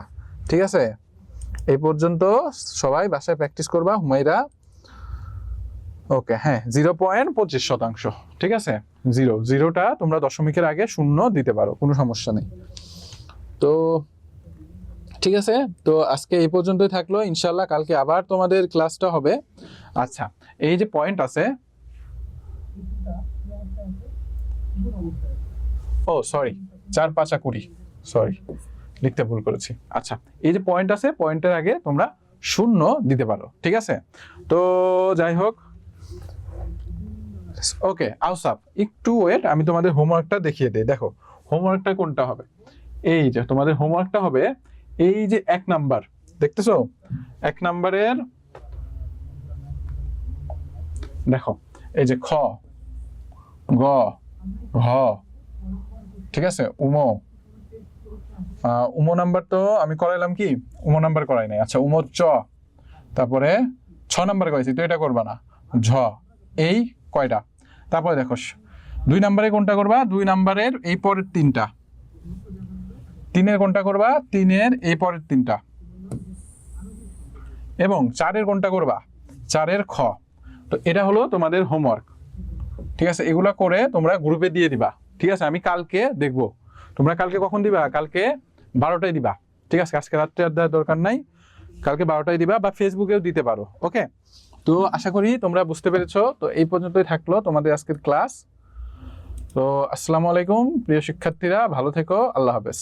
Speaker 1: ঠিক আছে? এই পর্যন্ত সবাই বাসায় প্র্যাকটিস করবা। হুমাইরা ওকে, হ্যাঁ 0.25%, ঠিক আছে? জিরোটা তোমরা দশমিকের আগে শূন্য দিতে পারো, কোনো সমস্যা নেই। তো ঠিক আছে, তো আজকে এই পর্যন্তই থাকলো। ইনশাল্লাহ কালকে আবার তোমাদের ক্লাসটা হবে। আচ্ছা, এই যে পয়েন্ট আছে, ও সরি 4 5 20, সরি লিখতে ভুল করেছি। আচ্ছা, এই যে পয়েন্ট আছে, পয়েন্টের আগে তোমরা শূন্য দিতে পারো, ঠিক আছে? তো যাই হোক, ওকে আউসাফ একটু ওয়েট, আমি তোমাদের হোমওয়ার্কটা দেখিয়ে দিই। দেখো হোমওয়ার্কটা কোনটা হবে, এই যে তোমাদের হোমওয়ার্কটা হবে এই যে 1 নাম্বার, দেখতেছো 1 নাম্বারের, দেখো এই যে খ, গ, ঘ, ঠিক আছে, উমো। উমো নাম্বার তো আমি করাইলাম কি, উমো নাম্বার করাই নাই। আচ্ছা উমো চ, তারপরে 6 নাম্বার করাইছি, তো এটা করবা না, ঝ। এই কয়টা? তারপরে দেখো 2 নাম্বারে কোনটা করবা, 2 নাম্বারের এই পরের 3টা। 3-এর কোনটা করবা, 3-এর এই পরের 3টা। এবং 4-এর কোনটা করবা, 4-এর খ। তো এটা হলো তোমাদের হোমওয়ার্ক, ঠিক আছে? এগুলা করে তোমরা গ্রুপে দিয়ে দিবা, ঠিক আছে? আমি কালকে দেখবো তোমরা কালকে কখন দিবা, কালকে 12টায় দিবা, ঠিক আছে? আজকে রাত্রে আর দেওয়ার দরকার নাই, কালকে 12টায় দিবা, বা ফেসবুকেও দিতে পারো, ওকে? তো আশা করি তোমরা বুঝতে পেরেছো। তো এই পর্যন্তই থাকলো তোমাদের আজকের ক্লাস। তো আসসালামু আলাইকুম প্রিয় শিক্ষার্থীরা, ভালো থেকো, আল্লাহ হাফেজ।